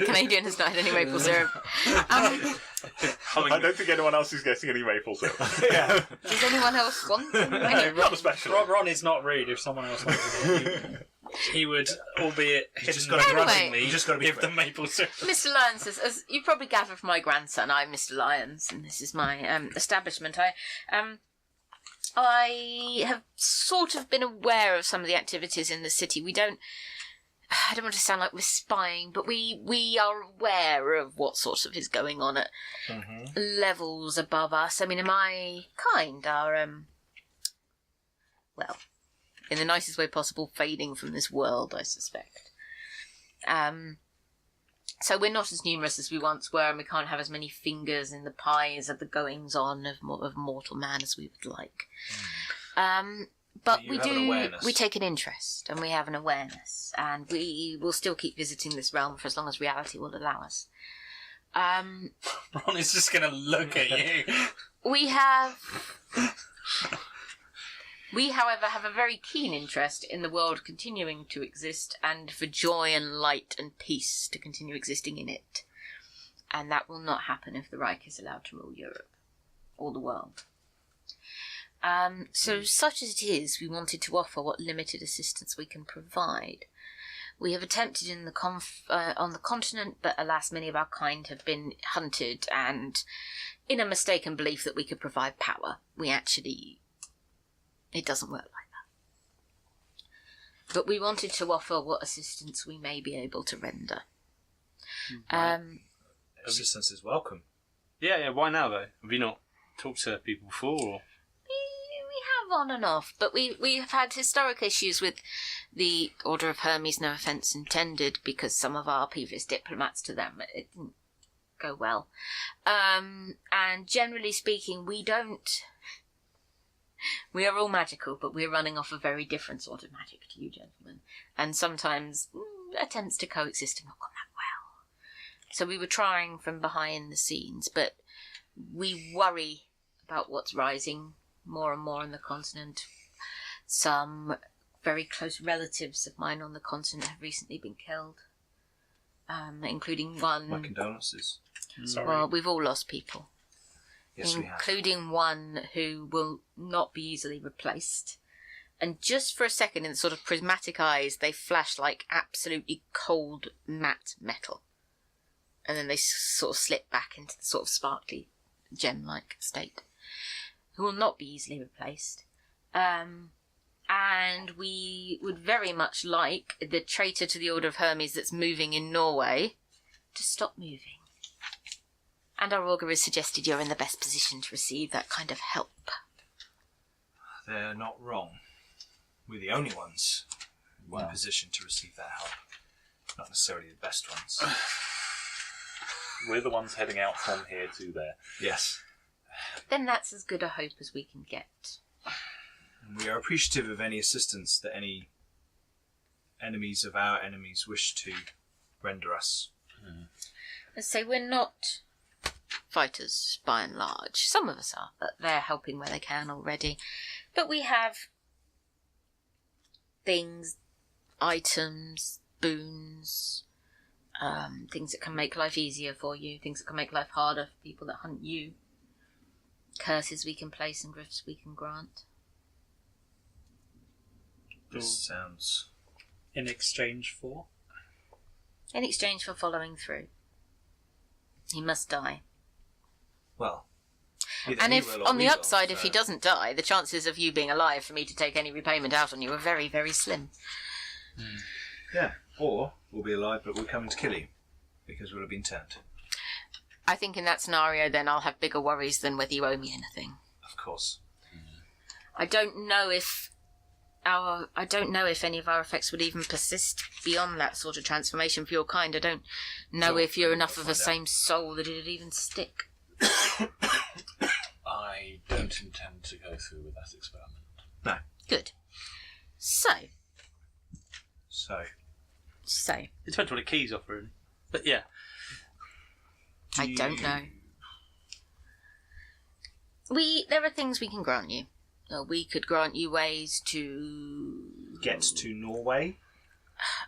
Canadian has not had any maple syrup. I don't think anyone else is getting any maple syrup. Yeah. Does anyone else want any? Not especially. Ron is not rude. If someone else wanted it, he would, albeit just hidden gotta be- grudgingly, Anyway. You just gotta be give quick. the maple syrup. Mr. Lyons says, as you probably gather from my grandson, I'm Mr. Lyons, and this is my establishment. I have sort of been aware of some of the activities in the city. I don't want to sound like we're spying, but we are aware of what sort of is going on at levels above us. I mean, in my kind are, well, in the nicest way possible, fading from this world, I suspect. So we're not as numerous as we once were, and we can't have as many fingers in the pies of the goings-on of mortal man as we would like. But you have an awareness. we take an interest, and we have an awareness, and we will still keep visiting this realm for as long as reality will allow us. Ron is just going to look at you. We, however, have a very keen interest in the world continuing to exist, and for joy and light and peace to continue existing in it. And that will not happen if the Reich is allowed to rule Europe, or the world. So, such as it is, we wanted to offer what limited assistance we can provide. We have attempted on the continent, but alas, many of our kind have been hunted, and in a mistaken belief that we could provide power, it doesn't work like that. But we wanted to offer what assistance we may be able to render. Assistance is welcome. Yeah, why now, though? Have you not talked to people before? Or? We have on and off, but we have had historic issues with the Order of Hermes, no offence intended, because some of our previous diplomats to them, it didn't go well. And generally speaking, we are all magical, but we're running off a very different sort of magic to you gentlemen. And sometimes attempts to coexist have not gone that well. So we were trying from behind the scenes, but we worry about what's rising more and more on the continent. Some very close relatives of mine on the continent have recently been killed, including one... My condolences. Sorry. Well, we've all lost people. Yes, we have. Including one who will not be easily replaced. And just for a second, in the sort of prismatic eyes, they flash like absolutely cold matte metal. And then they sort of slip back into the sort of sparkly gem-like state. Who will not be easily replaced. And we would very much like the traitor to the Order of Hermes that's moving in Norway to stop moving. And our augur has suggested you're in the best position to receive that kind of help. They're not wrong. We're the only ones in position to receive that help. Not necessarily the best ones. We're the ones heading out from here to there. Yes. Then that's as good a hope as we can get. And we are appreciative of any assistance that any enemies of our enemies wish to render us. Let's say we're not fighters by and large. Some of us are, but they're helping where they can already. But we have things, items, boons, things that can make life easier for you, things that can make life harder for people that hunt you, curses we can place and gifts we can grant. This sounds... In exchange for? In exchange for following through. He must die. Well... And if, on the upside, if he doesn't die, the chances of you being alive for me to take any repayment out on you are very, very slim. Yeah, or we'll be alive but we're coming to kill you, because we'll have been turned. I think in that scenario, then I'll have bigger worries than whether you owe me anything. Of course. I don't know if any of our effects would even persist beyond that sort of transformation for your kind. I don't know if you're enough of the same soul that it'd even stick. I don't intend to go through with that experiment. No. Good. So. It depends what the keys offer, really. But yeah. I don't know. There are things we can grant you. We could grant you ways to... Get to Norway?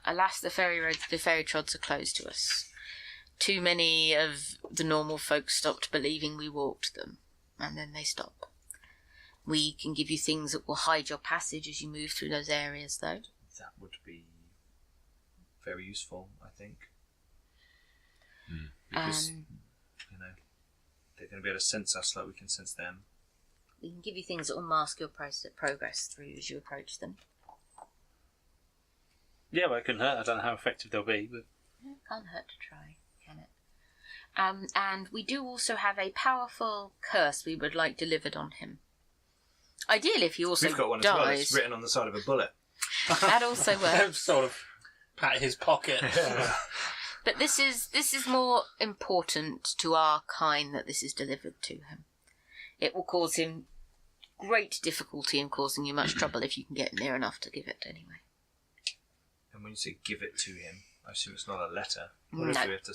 Alas, the ferry roads, the ferry trods are closed to us. Too many of the normal folk stopped believing we walked them, and then they stop. We can give you things that will hide your passage as you move through those areas, though. That would be very useful, I think. Because, they're going to be able to sense us like we can sense them. We can give you things that will mask your progress through as you approach them. Yeah, well, it couldn't hurt. I don't know how effective they'll be, but... It can't hurt to try, can it? And we do also have a powerful curse we would like delivered on him. Ideally, if he also We've got one dies... as well. It's written on the side of a bullet. That also works. Sort of pat his pocket. But this is more important to our kind that this is delivered to him. It will cause him great difficulty in causing you much trouble if you can get near enough to give it anyway. And when you say give it to him, I assume it's not a letter. No. What if we have to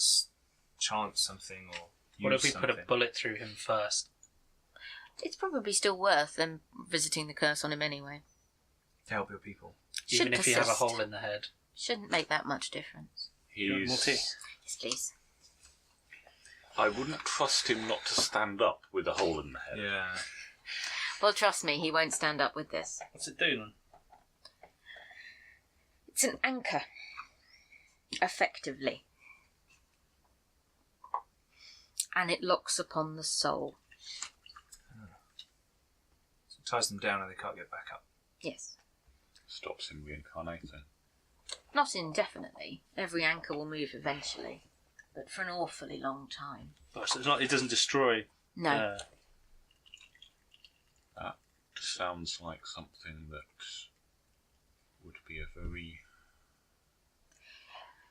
chant something or use What if we something? put a bullet through him first? It's probably still worth them visiting the curse on him anyway. To help your people. Should Even if you have a persist. hole in the head. Shouldn't make that much difference. More tea? Yes, please. I wouldn't trust him not to stand up with a hole in the head. Yeah. Well, trust me, he won't stand up with this. What's it do then? It's an anchor. Effectively. And it locks upon the soul. So it ties them down and they can't get back up. Yes. Stops him reincarnating. Not indefinitely. Every anchor will move eventually. But for an awfully long time. Oh, so it's not, it doesn't destroy. No. That sounds like something that would be a very...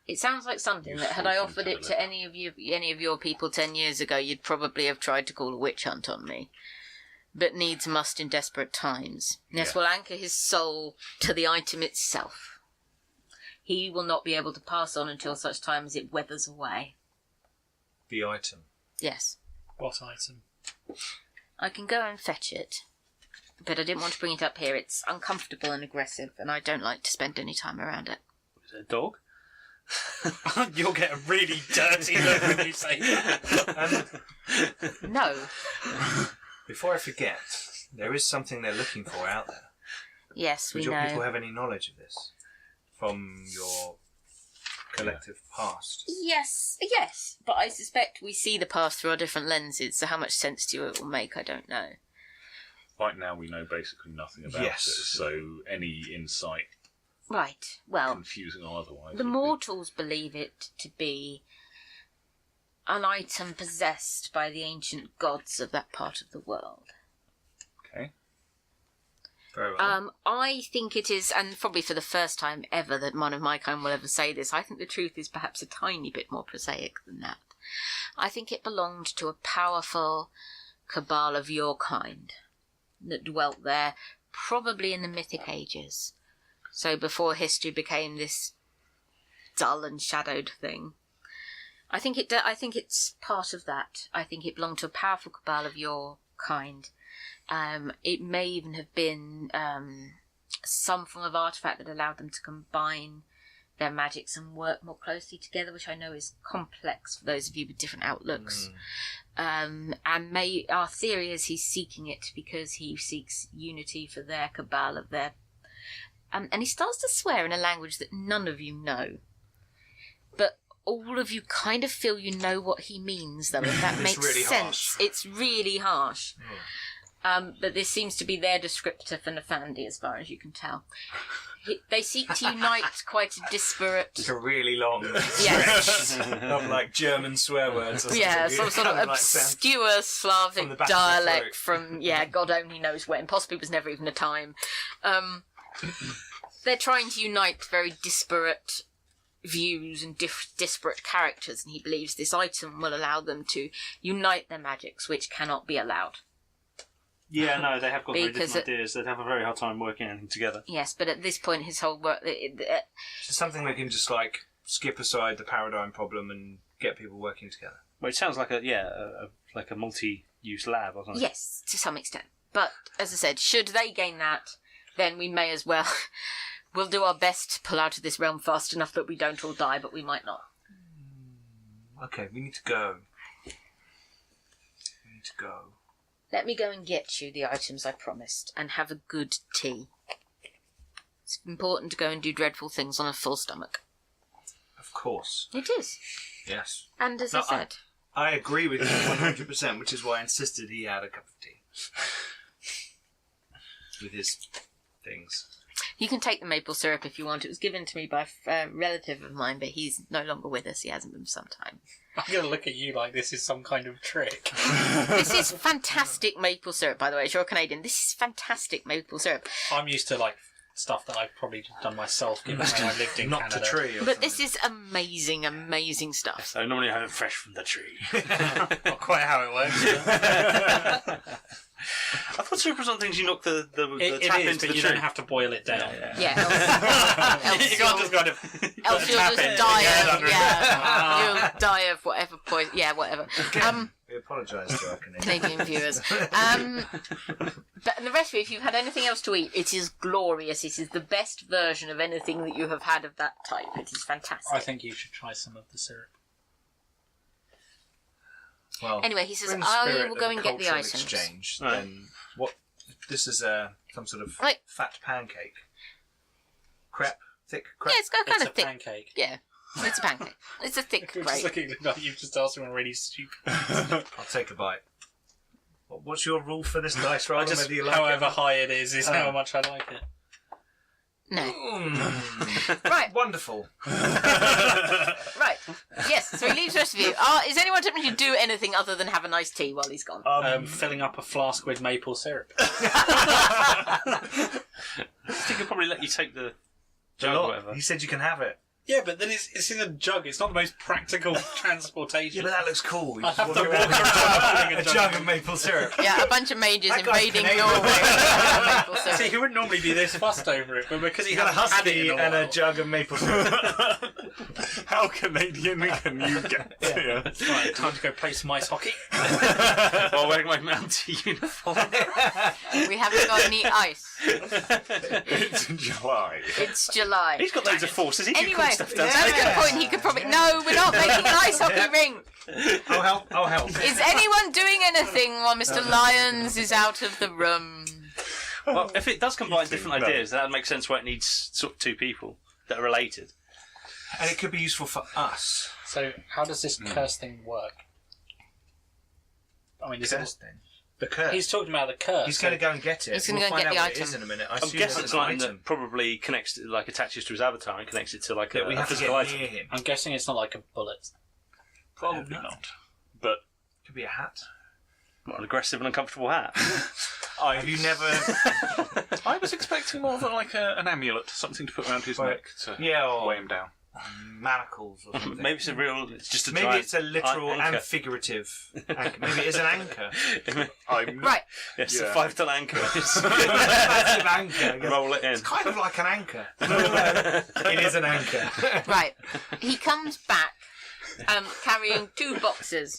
It sounds like something that had I offered it to any of your people 10 years ago, you'd probably have tried to call a witch hunt on me. But needs must in desperate times. This will anchor his soul to the item itself. He will not be able to pass on until such time as it weathers away. The item. Yes. What item? I can go and fetch it. But I didn't want to bring it up here. It's uncomfortable and aggressive, and I don't like to spend any time around it. Is it a dog? You'll get a really dirty look when you say that. No. Before I forget, there is something they're looking for out there. Yes, we Would your people know. have any knowledge of this? From your collective past? Yes, but I suspect we see the past through our different lenses, so how much sense to you it will make, I don't know. Right now we know basically nothing about Yes. it, so any insight, Right, well, confusing or otherwise... the would be- mortals believe it to be an item possessed by the ancient gods of that part of the world. Okay. Very well. I think it is, and probably for the first time ever that one of my kind will ever say this, I think the truth is perhaps a tiny bit more prosaic than that. I think it belonged to a powerful cabal of your kind that dwelt there, probably in the mythic ages. So before history became this dull and shadowed thing. I think it's part of that. I think it belonged to a powerful cabal of your kind. It may even have been some form of artifact that allowed them to combine their magics and work more closely together, which I know is complex for those of you with different outlooks. And our theory is he's seeking it because he seeks unity for their cabal of their... and he starts to swear in a language that none of you know. But all of you kind of feel you know what he means, though, if that It's makes really sense. harsh. It's really harsh. But this seems to be their descriptor for Nefandi, as far as you can tell. They seek to unite quite a disparate... It's a really long Yes. stretch of like German swear words. Or Yeah, something. some sort of Like sound- obscure from Slavic the back of the dialect throat. from, God only knows when. Possibly was never even a time. They're trying to unite very disparate views and disparate characters, and he believes this item will allow them to unite their magics, which cannot be allowed. Yeah, no, they have got very Because different ideas. They'd have a very hard time working anything together. Yes, but at this point, his whole work... It's something that can just like skip aside the paradigm problem and get people working together. Well, it sounds like a multi-use lab or something. Yes, to some extent. But, as I said, should they gain that, then we may as well... We'll do our best to pull out of this realm fast enough that we don't all die, but we might not. Okay, we need to go. Let me go and get you the items I promised, and have a good tea. It's important to go and do dreadful things on a full stomach. Of course. It is. Yes. And as No, I said... I agree with you 100%, which is why I insisted he had a cup of tea. With his things. You can take the maple syrup if you want. It was given to me by a relative of mine, but he's no longer with us. He hasn't been for some time. I'm going to look at you like this is some kind of trick. This is fantastic maple syrup, by the way. As you're Canadian, this is fantastic maple syrup. I'm used to, like, stuff that I've probably done myself, given how I lived in Knocked Canada. a tree. Or But this is amazing, amazing stuff. So normally I have it fresh from the tree. Not quite how it works. I thought soup was on things you knock the It tap is, into but the you tree. don't have to boil it down. Yeah, else You can't just kind of else you'll tap just it, die your head of under it. you'll die of whatever poison. Yeah, whatever. We apologise to our Canadian viewers. But the rest of you, if you've had anything else to eat, it is glorious. It is the best version of anything that you have had of that type. It is fantastic. I think you should try some of the syrup. Well, Anyway, he says, in the I spirit will of go and get the cultural items. exchange, Right. then what? This is some sort of Right. fat pancake. Crepe, thick crepe. Yeah, it's got kind It's of a thick. pancake. Yeah, it's a pancake. It's a thick You're just break. looking like you've just asked someone really stupid. I'll take a bite. What's your rule for this dice roll? Just, Whether you like however it? high it is how much I like it. No. Mm. Right. Wonderful. Right. Yes, so he leaves the rest of you. Is anyone attempting to do anything other than have a nice tea while he's gone? Filling up a flask with maple syrup. I think he'll probably let you take the jug or whatever. He said you can have it. Yeah, but then it's in a jug. It's not the most practical transportation. Yeah, but that looks cool. You I just have walk to around walk with around a jug of maple syrup. Yeah, a bunch of mages That guy's invading Canadian. Norway. Maple syrup. See, he wouldn't normally be this fussed over it, but because he You got a hasn't had it husky in a and while. a jug of maple syrup. How Canadian can you get? Yeah. Right, time to go play some ice hockey. While wearing my Mountie uniform. We haven't got any ice. It's July. It's July. He's got loads of forces. He can Anyway, cool stuff down. that's a good point. He could probably... No, we're not making an ice hockey ring. I'll help. I'll help. Is anyone doing anything while Mr. Lyons is out of the room? Well, if it does combine think different no. ideas, that would make sense why it needs sort of two people that are related. And it could be useful for us. So, how does this curse thing work? I mean, The curse. he's talking about the curse. He's going to go and get it. He's gonna we'll go and find get out the what it is item. in a minute. I I'm assume guessing there's it's an something that item. probably connects, like attaches to his avatar and connects it to like That we a have to physical get item. near him. I'm guessing it's not like a bullet. Probably not. But Could be a hat. What, an aggressive and uncomfortable hat. Have you never? I was expecting more than like an amulet, something to put around his Right. neck to Yeah, or weigh him down. manacles or something. Maybe it's a real. It's just a Maybe giant it's a literal anchor. and figurative anchor. Maybe it is an anchor. I'm Right. Yes, Yeah. a 5-ton anchor. Massive anchor. Roll it in. It's kind of like an anchor. It is an anchor. Right. He comes back carrying 2 boxes.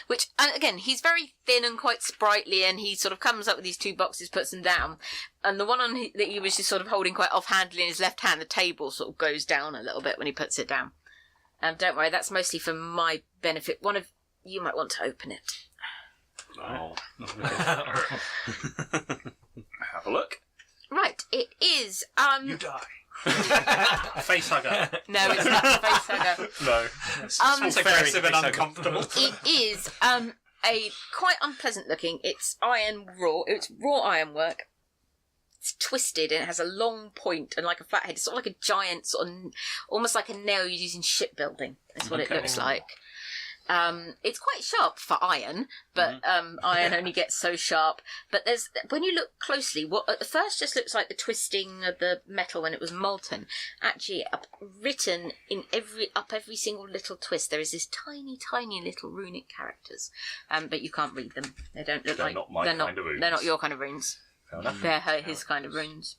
Which, and again, he's very thin and quite sprightly, and he sort of comes up with these 2 boxes, puts them down, and the one that he was just sort of holding quite offhandedly in his left hand, the table sort of goes down a little bit when he puts it down. Don't worry, that's mostly for my benefit. One of you might want to open it. Oh. Have a look. Right, it is, You die. Face hugger. no, it's not a face hugger. No. It's aggressive and uncomfortable. It is a quite unpleasant looking. It's raw ironwork. It's twisted and it has a long point and like a flat head. It's sort of like a giant sort of almost like a nail you use in shipbuilding. That's what it looks like. It's quite sharp for iron, but iron only gets so sharp. But when you look closely, what at first just looks like the twisting of the metal when it was molten. Actually, written in every single little twist, there is this tiny, tiny little runic characters. But you can't read them. They don't look They're like not my they're kind of runes. They're not your kind of runes. Fair enough. They're his kind of runes.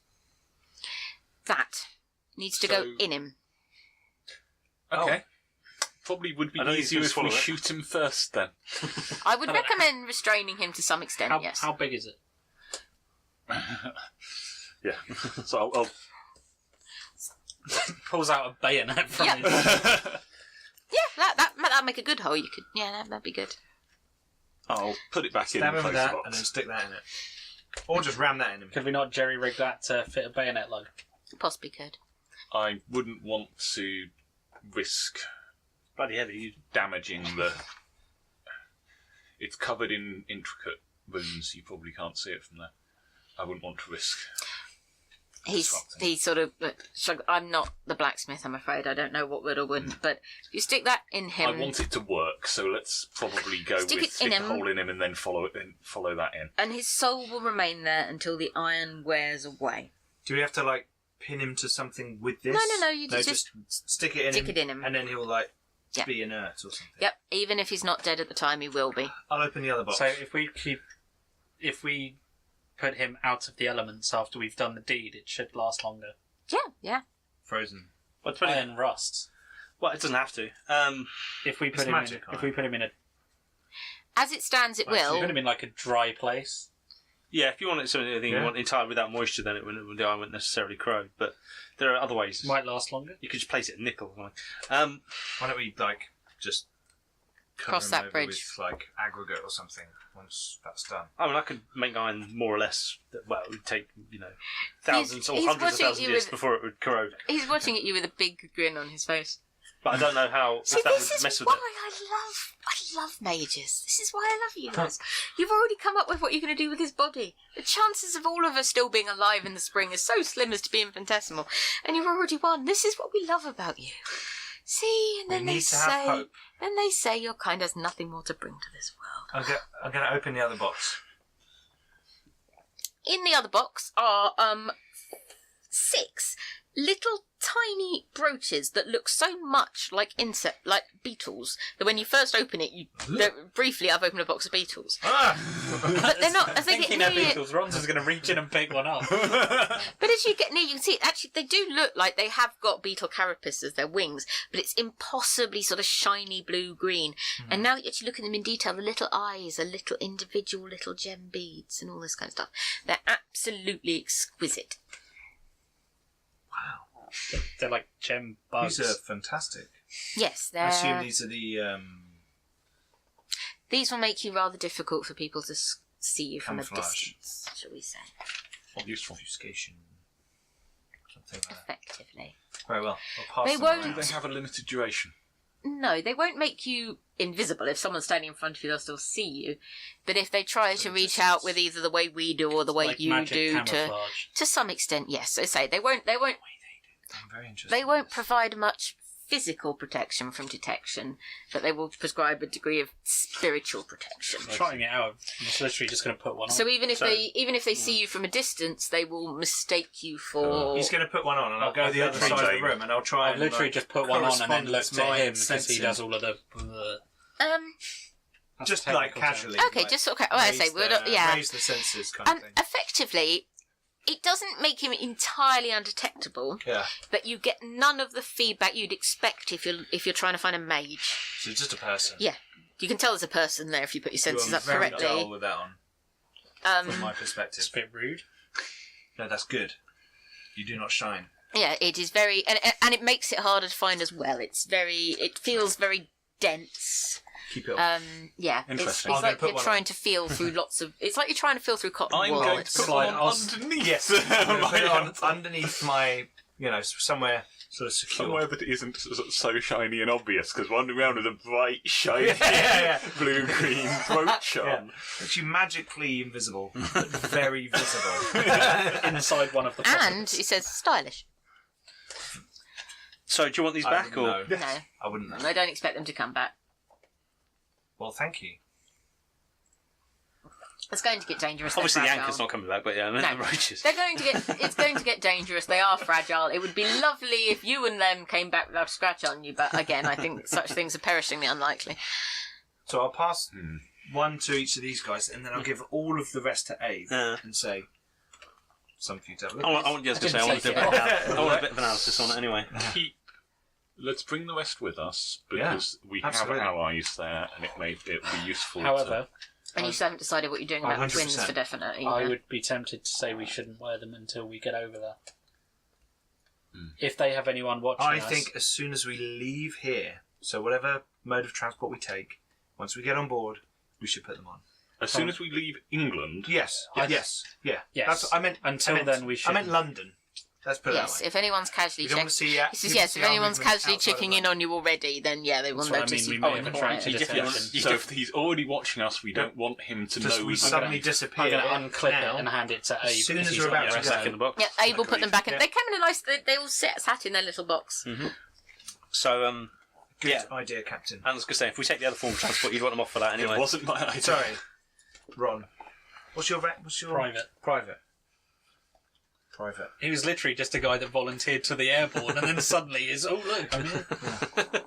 That needs to go So- in him. Okay. Probably would be I don't think easier you if can we swallow it. shoot him first then. I would recommend restraining him to some extent. Yes. How big is it? Yeah. So I'll Pulls out a bayonet from Yeah. his... Yeah, that'd make a good hole. You could, that'd be good. I'll put it back in Stab and him with close the that box. and then stick that in it. Or just ram that in him. Could we not jerry-rig that to fit a bayonet lug? Possibly could. I wouldn't want to risk Bloody heavy. damaging the... It's covered in intricate runes. You probably can't see it from there. I wouldn't want to risk He sort of. I'm not the blacksmith, I'm afraid. I don't know what would or wouldn't. But if you stick that in him, I want it to work, so let's probably go Stick with it in stick a him. hole in him and then follow that in. and his soul will remain there until the iron wears away. Do we have to like pin him to something with this? No. You just stick it in stick it in him. and then he'll like Yeah. be inert or something. Yep. Even if he's not dead at the time, he will be. I'll open the other box. So if we put him out of the elements after we've done the deed, it should last longer. Yeah. Frozen. But put it Iron rusts. well, it doesn't have to. If we It's put magic, if we put him in a As it stands, it Right, so will. put him in like a dry place. Yeah, if you want it something you want entirely without moisture, then the iron wouldn't necessarily corrode. But there are other ways. Might last longer. You could just place it in nickel. Or something. Why don't we like just cover Cross him that over bridge. with like aggregate or something once that's done? I mean, I could make iron more or less. Well, it would take thousands or he's hundreds of watching thousands you of years with- before it would corrode. He's watching at you with a big grin on his face. But I don't know how See, if that this would is mess with why it. I love mages. This is why I love you guys. You've already come up with what you're going to do with his body. The chances of all of us still being alive in the spring is so slim as to be infinitesimal, and you've already won. This is what we love about you. See, and then We need to have hope. then they say your kind has nothing more to bring to this world. I'm going to open the other box. In the other box are 6 little tiny brooches that look so much like beetles that when you first open it, briefly I've opened a box of beetles, but they're not. As they get Thinking near they're you, beetles, Ron's is going to reach in and pick one up. but as you get near, you can see actually they do look like they have got beetle carapace as their wings, but it's impossibly sort of shiny blue green. And now that you actually look at them in detail, the little eyes are little individual little gem beads and all this kind of stuff. They're absolutely exquisite. Wow. They're like gem bugs. These are fantastic. Yes, I assume these are the These will make you rather difficult for people to see you from a Camouflage. distance, shall we say. Useful. obfuscation. Something like that. Effectively. Very well. I'll pass They them won't- around. Do they have a limited duration? No, they won't make you invisible. If someone's standing in front of you, they'll still see you. But if they try to reach out with either the way we do or the way like you magic do, camouflage. to some extent, yes. I say they won't I'm very interested. They in won't this. provide much physical protection from detection, but they will prescribe a degree of spiritual protection. I'm trying it out. I'm just literally just going to put one on. So even if they see you from a distance, they will mistake you for. He's going to put one on, and I'll go I've the other side of the literally- room, and I'll try. I've and, literally like, just put one on and then looked correspondence at my him because he sensing. does all of the. That's Just a like technical term. casually. Okay, like, just okay. Oh, I say, raise the senses kind of thing. effectively, it doesn't make him entirely undetectable, Yeah. but you get none of the feedback you'd expect if you're trying to find a mage. So it's just a person. Yeah, you can tell there's a person there if you put your senses You're up very correctly. dull with that on, from my perspective. It's a bit rude. No, that's good. You do not shine. Yeah, it is very, and it makes it harder to find as well. It feels very dense. Keep it up. Yeah, it's Interesting. I'm gonna like put you're one trying on. to feel through lots of. It's like you're trying to feel through cotton I'm wool. going to It's put like one us- underneath. Yes. I'm gonna put it on My- underneath my, somewhere sort of secure. Somewhere that isn't so shiny and obvious, because wandering around with a bright, shiny, Yeah. blue-green brooch Yeah. on. Actually, magically invisible, but very visible. Inside one of the and pockets. it says stylish. So, do you want these back or? No, No, I wouldn't know. I don't expect them to come back. Well, thank you. It's going to get dangerous. Obviously, the they're anchor's fragile. not coming back, but yeah, No. the roaches. They're going to get. It's going to get dangerous. They are fragile. It would be lovely if you and them came back without a scratch on you, but again, I think such things are perishingly unlikely. So I'll pass one to each of these guys, and then I'll give all of the rest to Abe and say, some for you to have a look I at. want, yes, to I say, I want, didn't a bit take of, I want a bit of analysis on it anyway. Let's bring the rest with us, because we absolutely. have allies there, and it may be useful. However, And you still haven't decided what you're doing about the twins 100%. for definite. I either. would be tempted to say we shouldn't wear them until we get over there. If they have anyone watching I us, think as soon as we leave here, so whatever mode of transport we take, once we get on board, we should put them on. As soon as we leave England, Yes, I- yes, yeah. Yes. That's, I meant Until I meant, then we I meant shouldn't. London. Let's put it Yes, that way. if anyone's casually We don't want to see. He says, yes, if anyone's casually chicking in on you already, then yeah, they will That's what I notice mean, you. we may have attracted you attention. definitely- So if he's already watching us, we don't want him to Just know. we that- suddenly I'm disappear. going to unclip now. it and hand it to Abe. As soon as he's we're got about the to rest go. Back in the box. Yeah, Abe will put them back in. Yeah. They came in a nice. They all sat in their little box. So, Good yeah. idea, Captain. I was going to say, if we take the other form of transport, you'd want them off for that anyway. It wasn't my idea. Sorry, Ron. What's your rank? What's your Private. Private. He was literally just a guy that volunteered to the airborne, and then suddenly is, oh look, I'm here.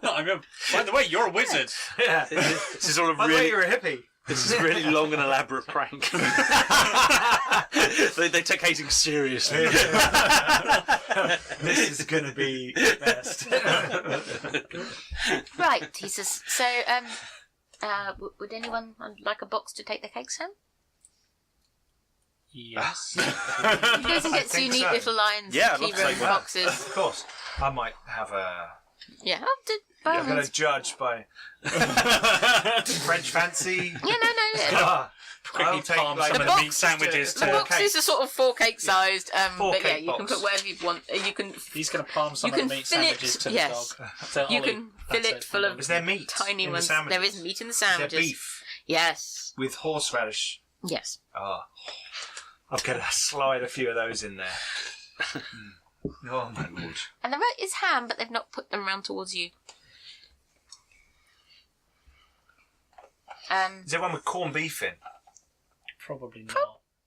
I'm here. By the way, you're a wizard. Yeah. This is all a By the way, really, you're a hippie. this is a really long and elaborate prank. they take hazing seriously. This is gonna be the best. Right, he says. So, would anyone like a box to take the cakes home? Yes. He goes and gets you think neat so. little Lions Yeah, I'd key love to take room that. boxes. Of course, I might have a. Yeah, by all I'm gonna means. judge by French fancy. Yeah, no. Ah, Quickly I'll take, palm like, some of the the meat box- sandwiches The to... boxes are sort of 4 cake sized, Four but yeah, cake you can box. put whatever you want. You can He's going to palm some You of the can meat fill it- sandwiches to yes. the dog. To You Ollie. can fill That's it full of Is there meat? tiny in ones. The sandwiches? There is meat in the Is there sandwiches. beef Yes. with horseradish? Yes. Ah, I'm gonna slide a few of those in there. Oh my lord! And the right is ham, but they've not put them round towards you. Is there one with corned beef in? Probably not.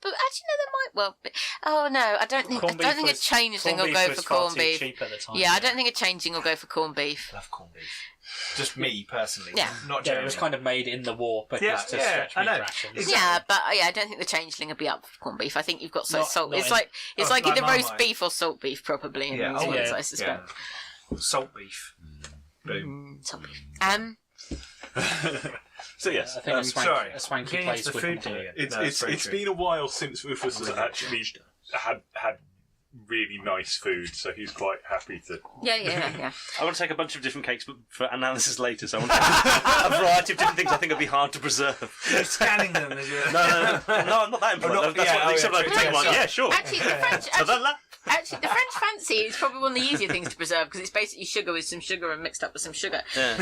But actually, no, there might well be. Oh no, I don't think. Corned I don't beef think a was- changeling will corned go beef for was far corned too beef. cheap at the time. Yeah, I don't think a changeling will go for corned beef. Love corned beef. Just me personally. Yeah. Not Yeah, Jeremy. it was kind of made in the war, but Yeah, just to yeah, stretch I meat know. rations. Exactly. Yeah, but yeah, I don't think the changeling will be up for corned beef. I think you've got so Not- salt. not It's in- like Oh, either like roast Marmite. beef or salt beef, probably. In Yeah, these oh, ones, yeah, I suspect. Salt beef. Boom. Salt beef. So yes, I think sorry. a swanky Getting place into the would food do thing it. again. it's No, it's very it's true. been a while since Rufus has actually had really nice food, so he's quite happy to. Yeah. I want to take a bunch of different cakes but for analysis later, so I want to take a variety of different things I think would be hard to preserve. You're scanning them as you're... No, I'm not that impolite. not- That's yeah, what oh, said yeah, I could true, take one. yeah, Yeah, sure. Actually, the French. Ta-da-la. The French fancy is probably one of the easier things to preserve because it's basically sugar with some sugar and mixed up with some sugar. Yeah.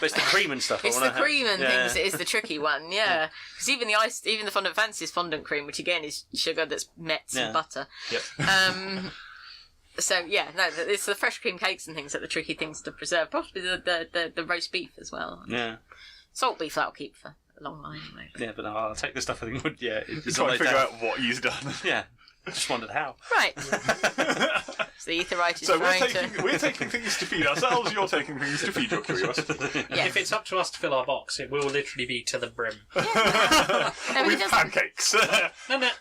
But it's the cream and stuff. I It's wanna the cream and yeah. things that is the tricky one, yeah. Because even the fondant fancy is fondant cream, which again is sugar that's met some Yeah. butter. Yep. So yeah, no, it's the fresh cream cakes and things that are the tricky things to preserve. Possibly the roast beef as well. Yeah. Salt beef that'll keep for a long while anyway. Yeah, but no, I'll take the stuff I think would, yeah. It's Trying not to laid figure down. out what he's done. Yeah. I just wondered how. Right. So the etherite is So we're trying taking to. we're taking things to feed ourselves. You're taking things to feed your curiosity. Yeah. If it's up to us to fill our box, it will literally be to the brim. No, he With doesn't. pancakes.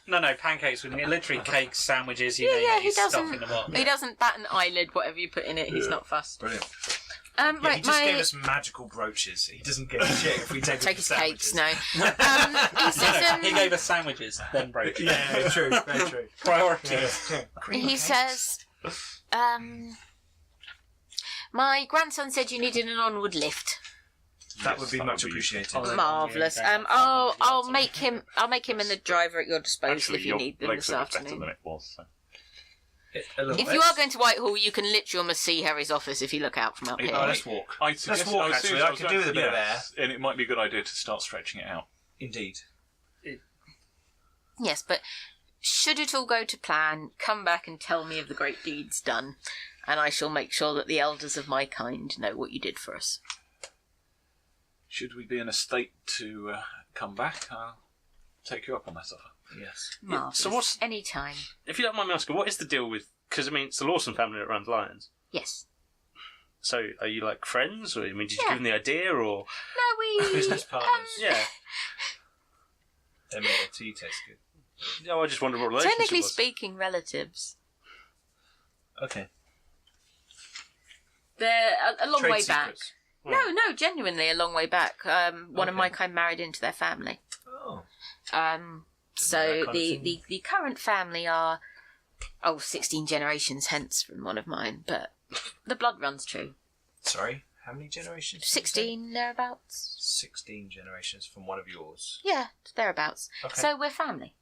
No, pancakes with literally cakes, sandwiches, you Yeah, name yeah, it, he he's stuff doesn't. in the box. He doesn't bat an eyelid. Whatever you put in it, he's not fussed. Brilliant. Right, He just gave my us magical brooches. He doesn't give a shit if we take take his his cakes. sandwiches. No. He says. He gave us sandwiches, then broke. Yeah, true, very true. Priorities. He says, my grandson said you needed an onward lift. That would be that much would be- appreciated. Oh, Marvellous. yeah, I'll make him and the driver at your disposal Actually, if you your need them legs this are better afternoon. than it was. So. A little If bit. you are going to Whitehall, you can literally almost see Harry's office if you look out from up here. Oh, let's walk. I suggested- walk, I was actually. serious, I was could do with a bit of yes, and it might be a good idea to start stretching it out. Indeed. Yes, but should it all go to plan, come back and tell me of the great deeds done, and I shall make sure that the elders of my kind know what you did for us. Should we be in a state to come back, I'll take you up on that offer. Yes. Marvellous. so what's- Any time. If you don't mind me asking, what is the deal with... Because, I mean, it's the Lawson family that runs Lyons. Yes. So, are you, like, friends? Or, I mean, did you Yeah. give them the idea, or... No, we... Business partners. Yeah. They made the tea taste good. No, I just wondered what relationship Technically was. speaking, relatives. Okay. They're a long Trade way back. secrets. No, genuinely a long way back. One of Okay. my kind married into their family. Oh. So That kind of the current family are 16 generations hence from one of mine, but the blood runs true. Sorry, how many generations? did you say? 16 thereabouts. 16 generations from one of yours. Yeah, thereabouts. Okay. So we're family.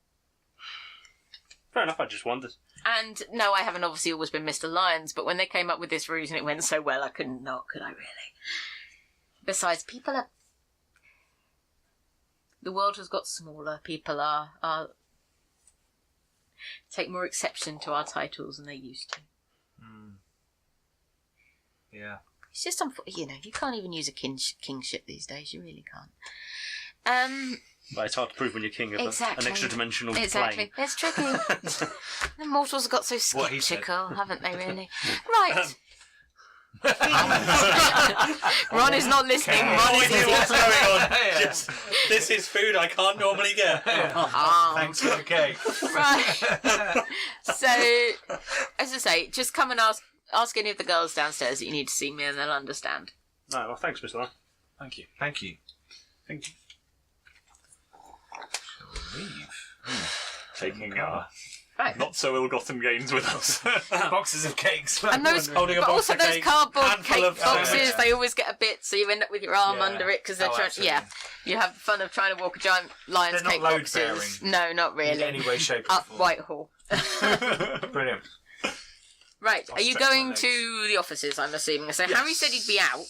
Fair enough, I just wondered. And no, I haven't obviously always been Mr. Lyons, but when they came up with this ruse and it went so well, I couldn't not, could I really? Besides, people are... The world has got smaller. People are take more exception to our titles than they used to. Yeah. It's just you can't even use a kingship these days. You really can't. But it's hard to prove when you're king of Exactly. an extra-dimensional Exactly. plane. It's tricky. The mortals have got so What he said. sceptical, haven't they, really? Right. Ron is not listening. Ron is What's eating. going on? Yeah. Just, this is food I can't normally get. Ah. Thanks for the cake. Right. So, as I say, just come and ask any of the girls downstairs that you need to see me and they'll understand. Right, well, thanks, Mr. Lyon. Thank you. Thank you. Thank you. Shall we leave? Taking Right. not so ill-gotten gains with us. Boxes of cakes. And those, Holding a but box also of those cake, cardboard handful cake of boxes, sandwiches. they always get a bit, so you end up with your arm Yeah. under it because they're Oh, trying. absolutely. Yeah, you have fun of trying to walk a giant Lions They're not cake load boxes. bearing. No, not really. In any way, shape, or Up form. Whitehall. Brilliant. Right, I'll are you stretch my going legs. to the offices? I'm assuming. So Yes. Harry said he'd be out,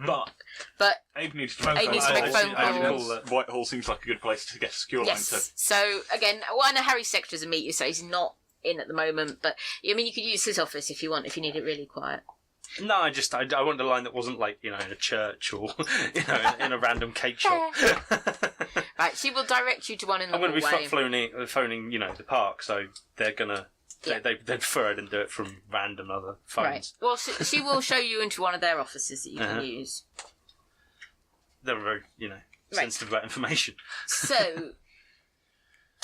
But but Abe needs to Phone make Abe needs to make phone calls. Whitehall seems like a good place to get a secure line to. yes. So again, one of Harry's secretaries will meet you. So he's not in at the moment, but I mean, you could use his office if you want, if you need it really quiet. No, I wanted a line that wasn't like, in a church or, in a random cake shop. Right, she will direct you to one in the I'm going to hallway. be phoning, the park, so they're going to... Yeah. They'd prefer I didn't do it from random other phones. Right. Well, she will show you into one of their offices that you Uh-huh. can use. They're very, sensitive about information. So,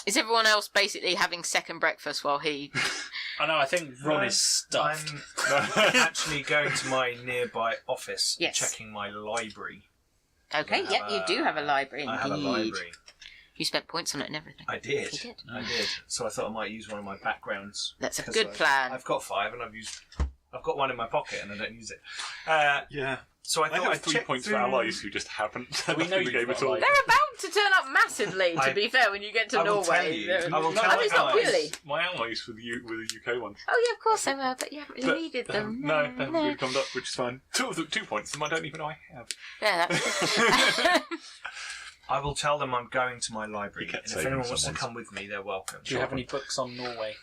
is everyone else basically having second breakfast while he... I know, I think Ron is stuffed. I'm actually going to my nearby office and Yes. checking my library. Okay, I yep, have you do have a library. I have a indeed. library. You spent points on it and everything. I did. You did. I did. So I thought I might use one of my backgrounds. That's a 'cause good plan. I've got 5 and I've got one in my pocket and I don't use it. Yeah. So I I thought have I'd 3 check points through... for allies who just haven't turned We up know in the you've game got at all. allies. They're about to turn up massively, to I- be fair, when you get to I will Norway. tell you. They're- I will tell Oh, it's not allies. really. My allies were the UK ones. Oh, yeah, of course they were, but you haven't really needed them. No, they haven't really come up, which is fine. 2 points, and I don't even know I have. Yeah, that's I will tell them I'm going to my library. You kept And if saving anyone wants to someone's. come with me, they're welcome. Do you have any books on Norway?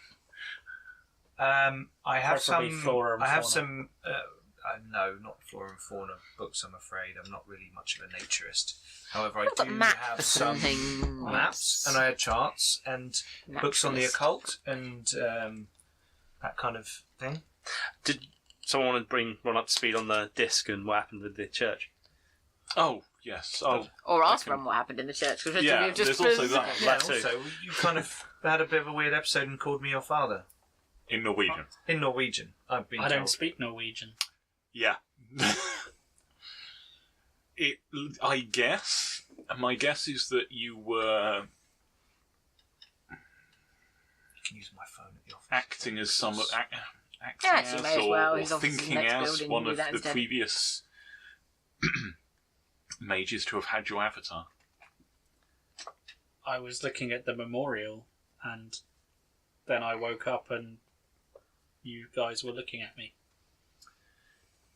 I have Preferably some. flora and I have fauna. some. No, not flora and fauna books. I'm afraid I'm not really much of a naturist. However, I I've got do maps have and some things. maps, and I had charts and books on the Naturalist. occult and that kind of thing. Did someone want to bring Ron up to speed on the disc and what happened with the church? Oh, yes. Oh, Or ask I can- Ron what happened in the church. Because Yeah, you've just there's also that. Yeah. That too. Also, you kind of had a bit of a weird episode and called me your father in Norwegian. in Norwegian. I've been. I don't told. speak Norwegian. Yeah. I guess. My guess is that you were You can use my phone at the office. acting as some acting actually, as may as well. or His office is thinking next as building, one you of do that the instead. previous mages to have had your avatar. I was looking at the memorial, and then I woke up and you guys were looking at me.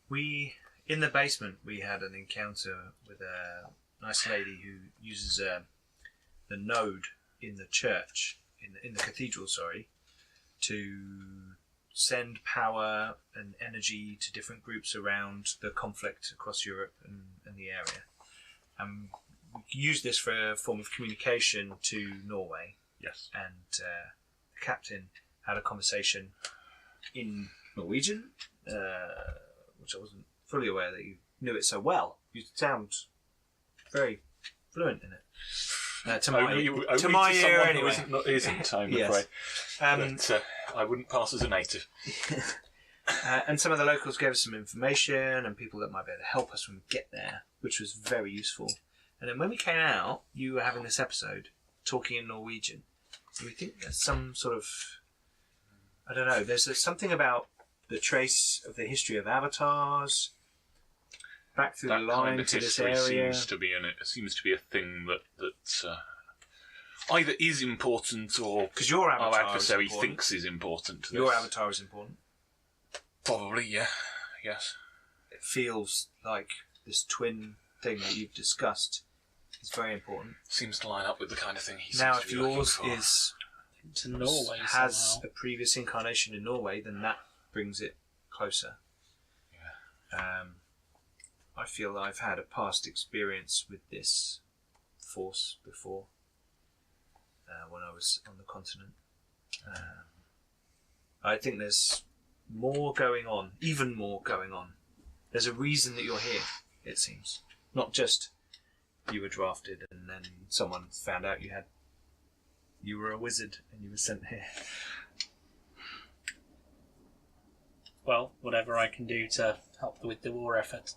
We, in the basement, we had an encounter with a nice lady who uses the node in the church, in the cathedral, to send power and energy to different groups around the conflict across Europe and the area. We use this for a form of communication to Norway, Yes. and the captain had a conversation in Norwegian, which I wasn't fully aware that you knew it so well. You sound very fluent in it. To my, Only to my ear, someone anyway. who isn't, I'm Yes. afraid. But, I wouldn't pass as a native. and some of the locals gave us some information and people that might be able to help us when we get there, which was very useful. And then when we came out, you were having this episode talking in Norwegian. And we think there's some sort of, I don't know, there's something about the trace of the history of avatars back through That the line kind of to this history area. seems to be a thing that either is important or Because your our avatar adversary is important. thinks is important to Your this. avatar is important. Probably, yeah. Yes. It feels like this twin thing that you've discussed is very important. Seems to line up with the kind of thing he Now, seems if to be looking yours for. is To Norway has somehow. a previous incarnation in Norway, then that brings it closer. Yeah. I feel I've had a past experience with this force before when I was on the continent. I think there's more going on, even more going on. There's a reason that you're here, it seems. Not just you were drafted and then someone found out you were a wizard and you were sent here. Well, whatever I can do to help with the war effort.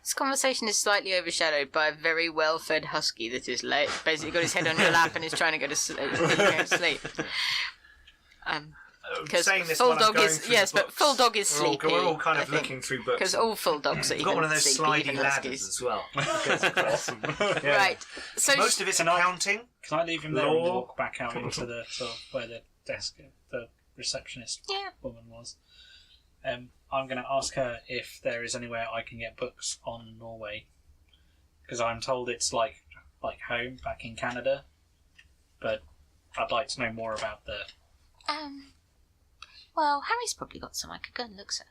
This conversation is slightly overshadowed by a very well-fed husky that is basically got his head on your lap and is trying to go to sleep. Because Saying this full while I'm dog going is through the but books. full dog is sleepy. We're all kind of looking through books. Because all full dogs are We've even got one of those sleepy, slidey even ladders huskies. as well. Yeah. Right. So Most of it's Can I- accounting. Can I leave him there and Law. walk back out into the sort of where the desk, the receptionist yeah. woman was? I'm going to ask her if there is anywhere I can get books on Norway, because I'm told it's like home back in Canada, but I'd like to know more about the. Well, Harry's probably got some. I could go and look, sir.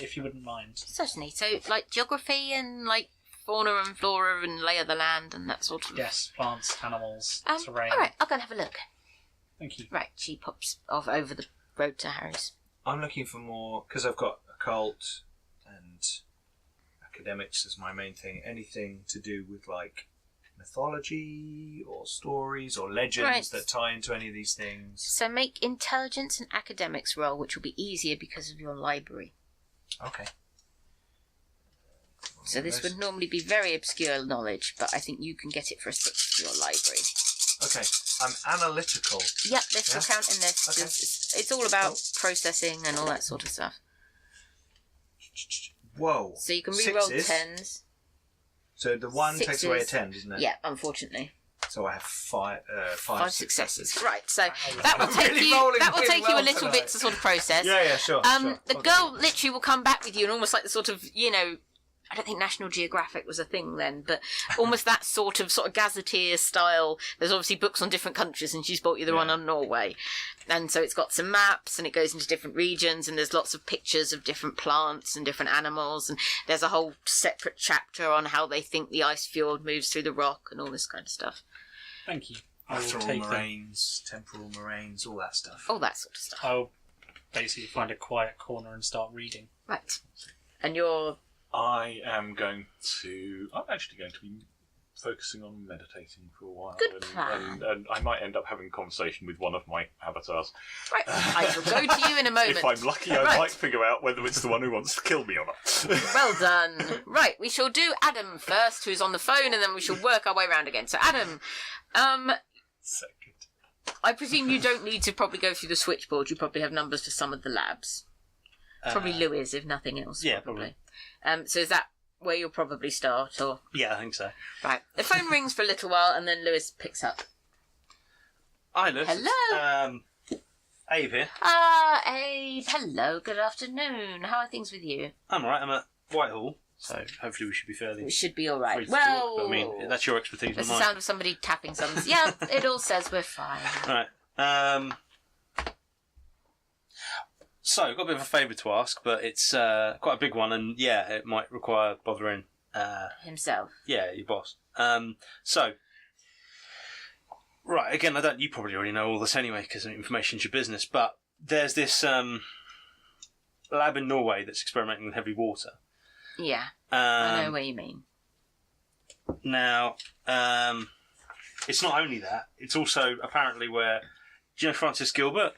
If you wouldn't mind. Certainly. So, like geography and like fauna and flora and lay of the land and that sort of. Yes, plants, animals, terrain. All right, I'll go and have a look. Thank you. Right, she pops off over the road to Harry's. I'm looking for more, because I've got occult and academics as my main thing. Anything to do with like mythology or stories or legends Right. that tie into any of these things. So make intelligence and academics roll, which will be easier because of your library. Okay. So this would normally be very obscure knowledge, but I think you can get it for a 6 for your library. Okay. I'm analytical. Yep, this will Yeah. count in this. Okay. It's all about processing and all that sort of stuff. Whoa. So you can re-roll Sixes. 10s. So the one takes away a Sixes. 10, doesn't it? Yeah, unfortunately. So I have five 5 successes. successes. Right, so that will I'm take really you rolling that will really take you a well little tonight. bit to sort of process. Yeah, sure. sure. The Okay. girl literally will come back with you and almost like the sort of, I don't think National Geographic was a thing then, but almost that sort of gazetteer style. There's obviously books on different countries and she's bought you the one on Norway. And so it's got some maps and it goes into different regions and there's lots of pictures of different plants and different animals and there's a whole separate chapter on how they think the ice fjord moves through the rock and all this kind of stuff. Thank you. I will Lateral take them. moraines, temporal moraines, all that stuff. All that sort of stuff. I'll basically find a quiet corner and start reading. Right. And you're... I'm actually going to be focusing on meditating for a while. Good plan. And I might end up having a conversation with one of my avatars. Right. I shall go to you in a moment. If I'm lucky, I Right. might figure out whether it's the one who wants to kill me or not. Well done. Right, we shall do Adam first, who's on the phone, and then we shall work our way around again. So, Adam, Second. I presume you don't need to probably go through the switchboard. You probably have numbers for some of the labs. Probably Lewis, if nothing else. yeah, probably. So is that where you'll probably start, or Yeah, I think so. right? The phone rings for a little while, and then Lewis picks up. Hi, Liz. Hello. Abe here. Abe. Hello. Good afternoon. How are things with you? I'm alright. I'm at Whitehall, so hopefully we should be We fairly should be all right. free to Well, talk. But, I mean, that's your expertise, there's not the mine. sound of somebody tapping something. Yeah, it all says we're fine. Right. So, I've got a bit of a favour to ask, but it's quite a big one, and yeah, it might require bothering, Himself. yeah, your boss. So, right, again, you probably already know all this anyway, because information's your business, but there's this lab in Norway that's experimenting with heavy water. Yeah, I know Um, what you mean. now, it's not only that, it's also apparently where, do you know Francis Gilbert?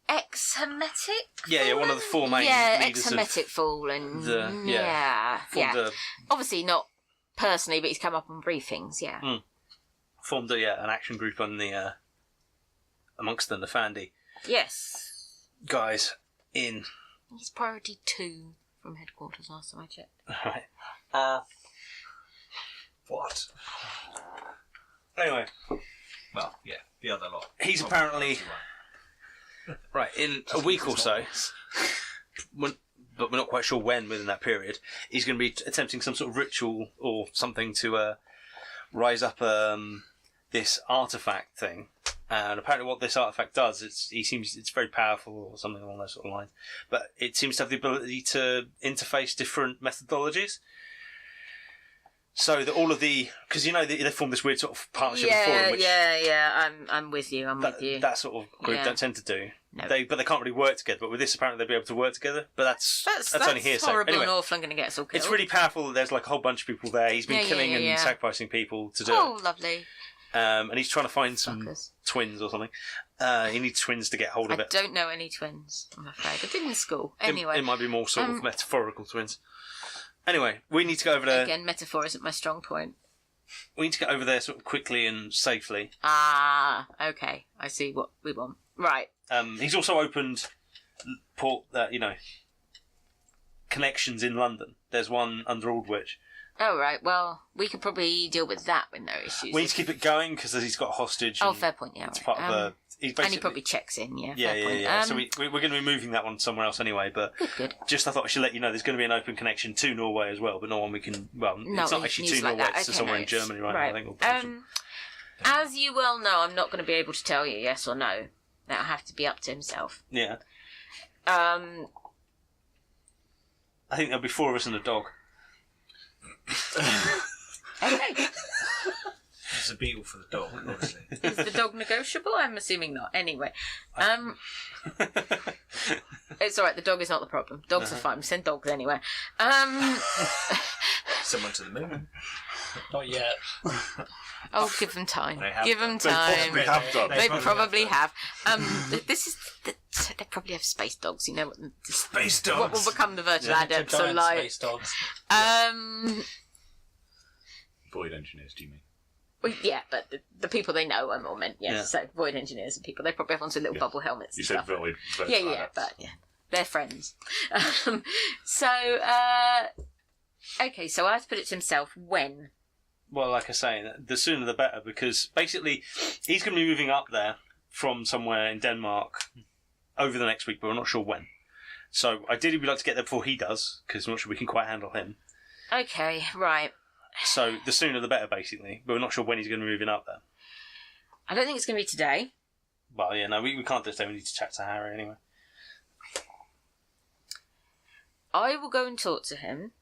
Ex-Hermetic? Yeah, one of the four main leaders of ex-Hermetic Fool, and the- yeah. formed a Obviously not personally, but he's come up on briefings. Yeah. an action group on the amongst the Nefandi Yes. guys in He's priority 2. from headquarters last time I checked. Right. What? Anyway, Well, yeah, the other lot. he's apparently right in a week or so. But we're not quite sure when within that period. He's going to be attempting some sort of ritual or something to rise up this artifact thing. And apparently what this artifact does, it's very powerful or something along those sort of lines. But it seems to have the ability to interface different methodologies. So that all of because they formed this weird sort of partnership with Forum, which I'm with you. With you. that sort of group don't tend to do. No. But they can't really work together. But with this, apparently they'll be able to work together. But that's only hearsay. Horrible Anyway, and awful. I'm going to get us all killed. it's really powerful that there's like a whole bunch of people there. He's been killing and sacrificing people to do Oh, lovely. it. And he's trying to find some Fuckers. twins or something. He needs twins to get hold of I it. don't know any twins, I'm afraid. I did in school. Anyway. It might be more sort of metaphorical twins. Anyway, we need to go over there. Again, metaphor isn't my strong point. We need to get over there sort of quickly and safely. Ah, okay. I see what we want. Right. He's also opened connections in London. There's one under Aldwych. Oh, right. Well, we could probably deal with that with no issues. We need to keep it going because he's got a hostage. Oh, and fair point, yeah. It's Right. part of he's basically, and he probably checks in, yeah. Yeah, fair point. yeah. So we're going to be moving that one somewhere else anyway. But Good. just I thought I should let you know there's going to be an open connection to Norway as well, but not one we can. Well, No, it's not actually news to like Norway. that. It's to Okay, somewhere no, in Germany right now. I think. Or Belgium. As you well know, I'm not going to be able to tell you yes or no. That'll have to be up to himself. Yeah. Um, I think there'll be 4 of us and a dog. okay. There's a beetle for the dog, obviously. Is the dog negotiable? I'm assuming not. Anyway. It's alright, the dog is not the problem. Dogs are fine. We send dogs anywhere. Someone to the moon. Not yet. Oh, give them time. They have Give them They time. probably have done. They They probably have. They probably have space dogs. You know what? Space dogs. What will become the virtual adepts or Giant like? space dogs. Void engineers, do you mean? Well, yeah, but the people they know are more meant. Yes, Yeah. so void engineers and people. They probably have ones with little bubble helmets. You and said stuff. void. Yeah, but yeah, they're friends. Okay, so I have to put it to himself when. Well, like I say, the sooner the better, because basically he's going to be moving up there from somewhere in Denmark over the next week, but we're not sure when. So ideally we'd like to get there before he does, because we're not sure we can quite handle him. Okay, right. So the sooner the better, basically, but we're not sure when he's going to be moving up there. I don't think it's going to be today. Well, yeah, no, we can't do today, we need to chat to Harry anyway. I will go and talk to him.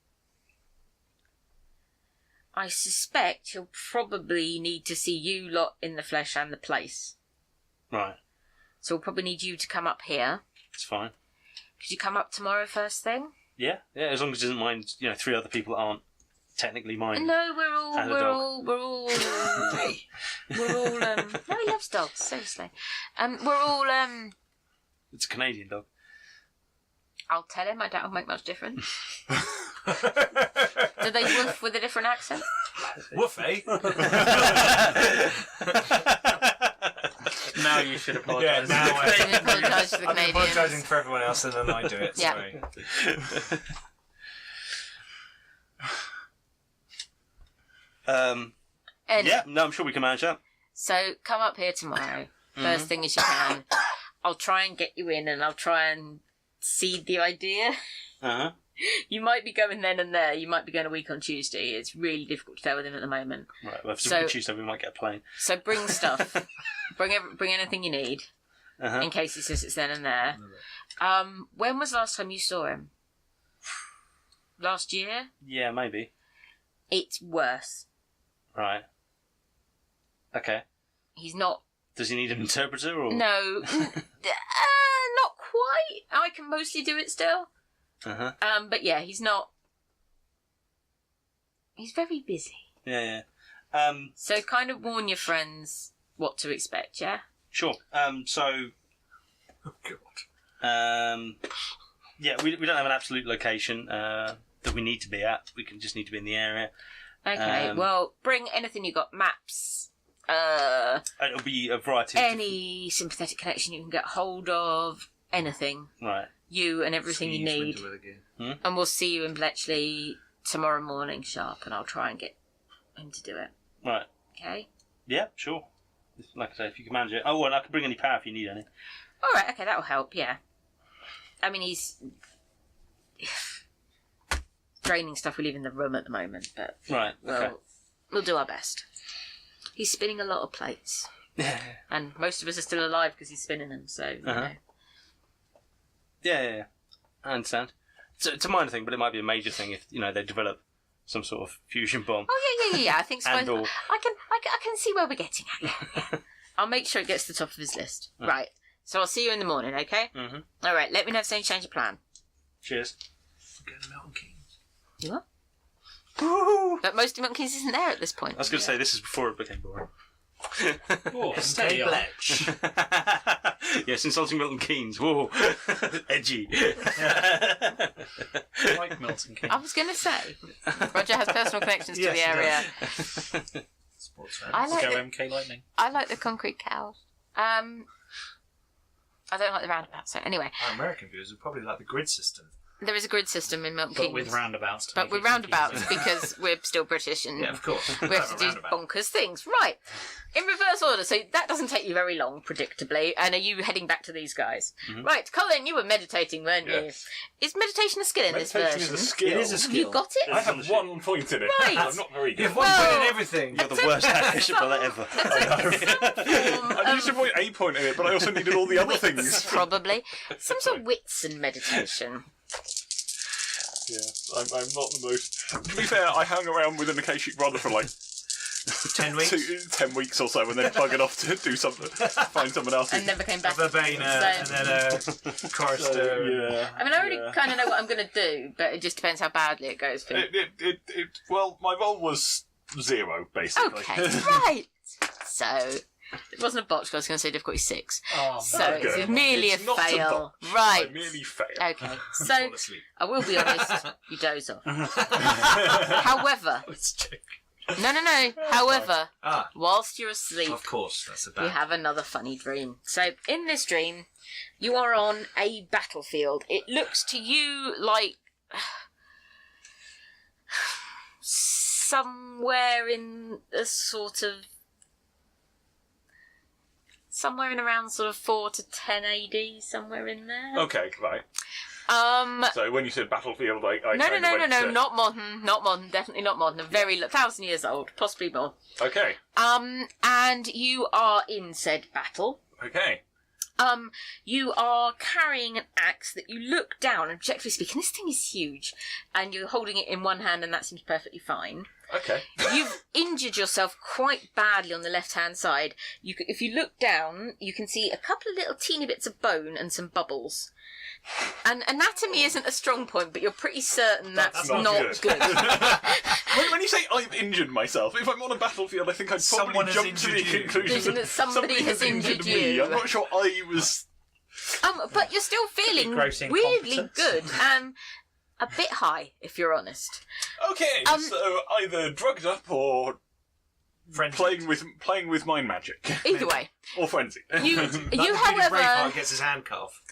I suspect he'll probably need to see you lot in the flesh and the place. Right, So we'll probably need you to come up here. it's fine. Could you come up tomorrow first thing? Yeah, as long as he doesn't mind, 3 other people that aren't technically mine. No, And a we're dog. all no, he loves dogs, seriously. We're all It's a Canadian dog. I'll tell him, I doubt it'll make much difference. Do they woof with a different accent? Woof, eh? Now you should apologise. Yeah, now I apologise to the I'm apologising Canadians. for everyone else and then I do it. Yeah. Sorry. Anyway, Yeah, no, I'm sure we can manage that. so come up here tomorrow. First thing as you can. I'll try and get you in and I'll try and seed the idea. Uh-huh. You might be going then and there. You might be going a week on Tuesday. It's really difficult to tell with him at the moment. Right, well, if it's So- a Tuesday, we might get a plane. So bring stuff. bring anything you need Uh-huh. in case he says it's then and there. When was the last time you saw him? Last year? Yeah, maybe. It's worse. Right. Okay. He's not. Does he need an interpreter or? No. Not quite. I can mostly do it still. Uh-huh. But yeah, he's not. He's very busy. Yeah. So kind of warn your friends what to expect, yeah? Sure. So, Oh, God. yeah, we don't have an absolute location that we need to be at. We just need to be in the area. Okay, well, bring anything you got. Maps. It'll be a variety of Any sympathetic connection you can get hold of. anything. Right. You and everything you need. Winter weather gear. And we'll see you in Bletchley tomorrow morning sharp, and I'll try and get him to do it. Right. Okay? Yeah, sure. Like I say, if you can manage it. Oh, and I can bring any power if you need any. All right, okay, that'll help, yeah. I mean, he's draining stuff we leave in the room at the moment, but Right, okay. we'll do our best. He's spinning a lot of plates. And most of us are still alive because he's spinning them, so, you know. Yeah. I understand. It's a minor thing, but it might be a major thing if, they develop some sort of fusion bomb. Oh, yeah. I think so. And all. I can see where we're getting at, yeah. I'll make sure it gets to the top of his list. Right. So I'll see you in the morning, okay? Mm-hmm. All right, let me know if there's any change of plan. Cheers. Go to Mountain Kings. You what? Woo! But most of Milton Keynes isn't there at this point. I was going to say, this is before it became boring. Oh, steady on. Yes, insulting Milton Keynes. Whoa. Edgy. I like Milton Keynes. I was going to say, Roger has personal connections to Yes, the he area. Sports fan. I like Go the, MK Lightning. I like the concrete cows. I don't like the roundabout. So anyway, Our American viewers would probably like the grid system. there is a grid system in Milton But Keynes. with roundabouts. to But make with it roundabouts confusing. because we're still British and Yeah, of course. we have to do bonkers things. Right. In reverse order. So that doesn't take you very long, predictably. And are you heading back to these guys? Mm-hmm. Right. Colin, you were meditating, weren't Yes. you? Is meditation a skill in this Meditation version? is a skill. It is a Have skill. you got it? I have 1 point in it. Right. I'm not very good. You've one Well, point in everything. You're the worst bishop ever. I used to point a point in it, but I also needed all the other Wits, things. probably. Some sort of wits and meditation. Yeah, I'm not the most. To be fair, I hung around with an Akashic brother for like 10 weeks. 10 weeks or so, and then buggered off to do something, find someone else. And never came back. Verbena and then Chorister. Yeah. I mean, I already kind of know what I'm going to do, but it just depends how badly it goes for me. Well, my roll was 0, basically. Okay, right. So, it wasn't a botch, I was going to say difficulty 6. Oh, So, Okay. it's merely It's a not a fail. botch. Right. I merely failed. Okay, so, Fall asleep. I will be honest, you doze off. However, no. However, whilst you're asleep, Of course, that's a you bad. have another funny dream. So, in this dream, you are on a battlefield. It looks to you like somewhere in a sort of somewhere in around sort of 4 to 10 AD, somewhere in there. Okay, right. So when you said battlefield, I No, kind of went to... not modern, definitely not modern. A very 1,000 years old, possibly more. Okay, And you are in said battle. okay. You are carrying an axe that you look down, objectively speaking, this thing is huge, and you're holding it in one hand, and that seems perfectly fine. Okay. You've injured yourself quite badly on the left-hand side. If you look down, you can see a couple of little teeny bits of bone and some bubbles. And anatomy isn't a strong point, but you're pretty certain that's not not good. good. When you say I've injured myself, if I'm on a battlefield, I think I'd Someone probably has jump to the injured you. conclusion That somebody has injured me. you. I'm not sure I was... But you're still feeling gross weirdly incompetence. good. A bit high, if you're honest. Okay, so either drugged up or playing with mind magic. Either way, Or frenzy. you, Braveheart however, gets his hand cut off.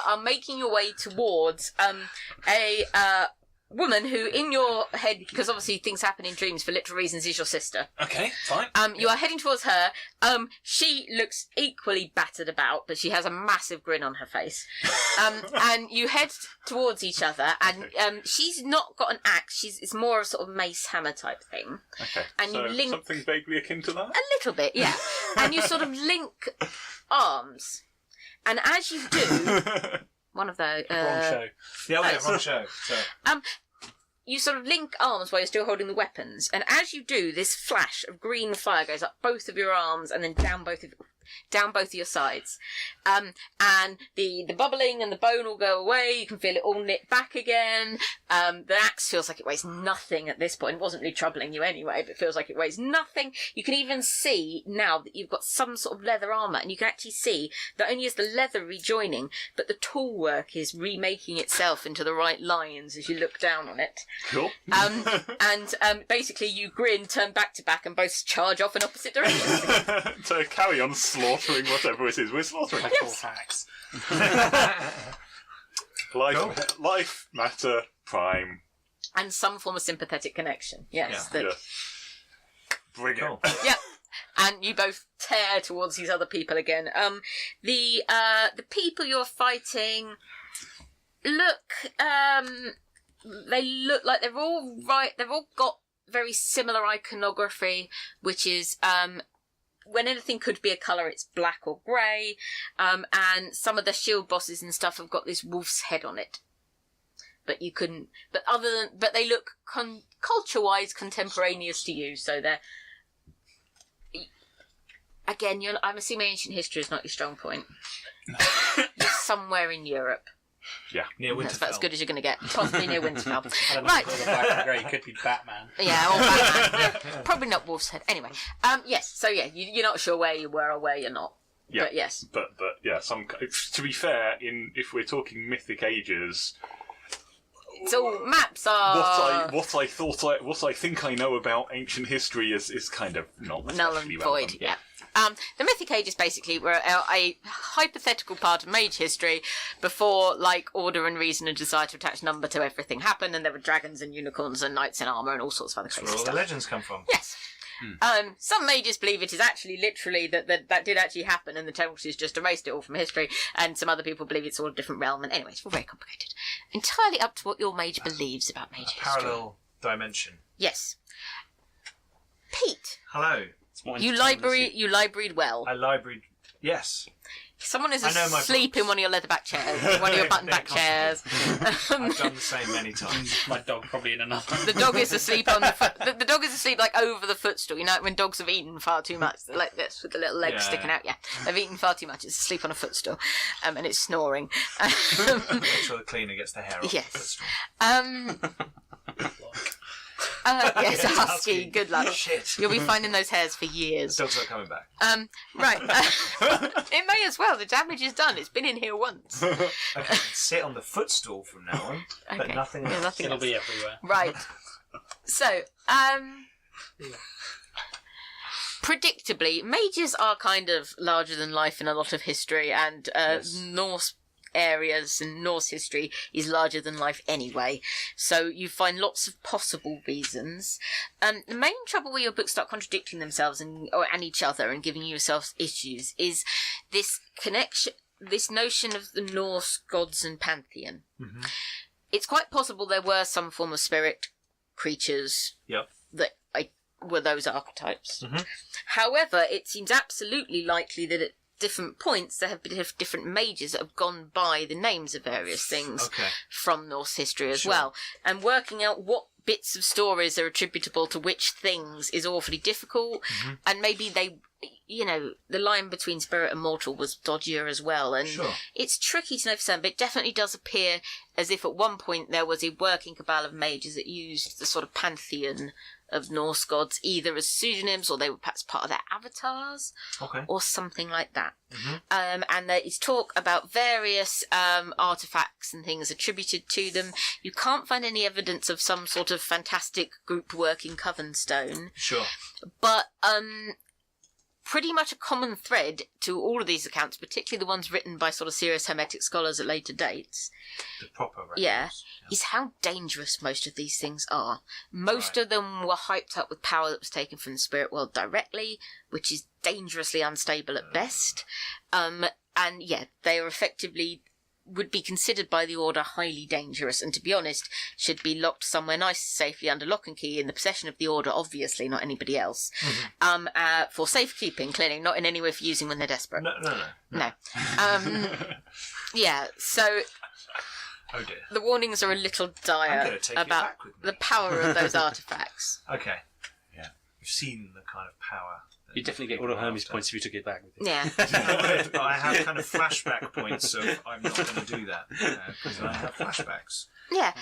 are making your way towards a woman who, in your head, because obviously things happen in dreams for literal reasons, is your sister. Okay, fine. You are heading towards her. She looks equally battered about, but she has a massive grin on her face. And you head towards each other, and she's not got an axe. It's more a sort of mace hammer type thing. Okay, And so you link something vaguely akin to that? a little bit, yeah. And you sort of link arms, and as you do, one of those. Wrong show. Yeah, wrong show. So. You sort of link arms while you're still holding the weapons, and as you do, this flash of green fire goes up both of your arms and then down both of your sides. And the bubbling and the bone will go away. You can feel it all knit back again. The axe feels like it weighs nothing at this point. It wasn't really troubling you anyway, but it feels like it weighs nothing. You can even see now that you've got some sort of leather armour, and you can actually see not only is the leather rejoining, but the tool work is remaking itself into the right lines as you look down on it. Cool. Basically you grin, turn back to back, and both charge off in opposite directions. To carry on slaughtering whatever it is we're slaughtering. Actual facts. Life, matter, prime. And some form of sympathetic connection. Yes. Yeah. Bring it. Cool. Yeah. And you both tear towards these other people again. The people you're fighting look they look like they've all got very similar iconography, which is when anything could be a colour, it's black or grey. And some of the shield bosses and stuff have got this wolf's head on it. But you couldn't. But they look culture-wise contemporaneous to you. So they're again. I'm assuming ancient history is not your strong point. You're somewhere in Europe. Yeah, near Winterfell. That's about as good as you're going to get. Possibly near Winterfell. I don't know Right. if black and grey could be Batman. Yeah, or Batman. Probably not Wolf's Head. Anyway, yes. So yeah, you're not sure where you were or where you're not. Yeah. But yes. But yeah, to be fair, if we're talking mythic ages, So maps are what I think I know about ancient history is kind of not null especially and void. relevant. Yeah. The mythic ages basically were a hypothetical part of Mage history before, like, order and reason and desire to attach number to everything happened, and there were dragons and unicorns and knights in armour and all sorts of other That's crazy where all the stuff. legends come from. Yes. Some mages believe it is actually literally that did actually happen, and the Templars just erased it all from history, and some other people believe it's all a different realm, and anyway, it's all very complicated. Entirely up to what your mage believes about mage history. Parallel dimension. Yes. Pete, Hello. you libraried well. I libraried. Yes. Someone is I know my asleep in one of your leatherback chairs, one of your button-back chairs. I've done the same many times. My dog probably in another. The dog is asleep on the dog is asleep like over the footstool. You know, when dogs have eaten far too much, they're like this with the little legs Yeah. sticking out. Yeah, they've eaten far too much. It's asleep on a footstool, and it's snoring. Make sure the cleaner gets the hair off. Yes. the footstool. Yes, a husky. Good luck. Shit. You'll be finding those hairs for years. The dog's not coming back. Right. It may as well. The damage is done. It's been in here once. Okay, sit on the footstool from now on, but Okay. nothing Yeah, else. nothing It'll else. be everywhere. Right. So, predictably, mages are kind of larger than life in a lot of history, and Yes. Norse areas and Norse history is larger than life anyway. So you find lots of possible reasons. The main trouble where your books start contradicting themselves and each other and giving yourselves issues is this connection, this notion of the Norse gods and pantheon. Mm-hmm. It's quite possible there were some form of spirit creatures Yep. that were those archetypes. Mhm. However, it seems absolutely likely that at different points there have been different mages that have gone by the names of various things Okay. from Norse history as Sure. well. And working out what bits of stories are attributable to which things is awfully difficult. Mm-hmm. And maybe the line between spirit and mortal was dodgier as well. And Sure. it's tricky to know for certain, but it definitely does appear as if at one point there was a working cabal of mages that used the sort of pantheon of Norse gods either as pseudonyms or they were perhaps part of their avatars Okay. or something like that. Mm-hmm. And there is talk about various artifacts and things attributed to them. You can't find any evidence of some sort of fantastic group working coven stone, Sure. but pretty much a common thread to all of these accounts, particularly the ones written by sort of serious Hermetic scholars at later dates, The proper records. Yeah. is how dangerous most of these things are. Most of them were hyped up with power that was taken from the spirit world directly, which is dangerously unstable at best. And yeah, they are effectively would be considered by the Order highly dangerous, and to be honest, should be locked somewhere nice, safely under lock and key in the possession of the Order, obviously, not anybody else. For safekeeping, clearly, not in any way for using when they're desperate. No. Yeah, so Oh dear. the warnings are a little I'm dire going to take you about back with me. the power of those artifacts. Okay. Yeah. We've seen the kind of power. that You definitely get people all of are Hermes' after. points if you took it back with you. Yeah. But I have kind of flashback points of I'm not going to do that because I have flashbacks. Yeah.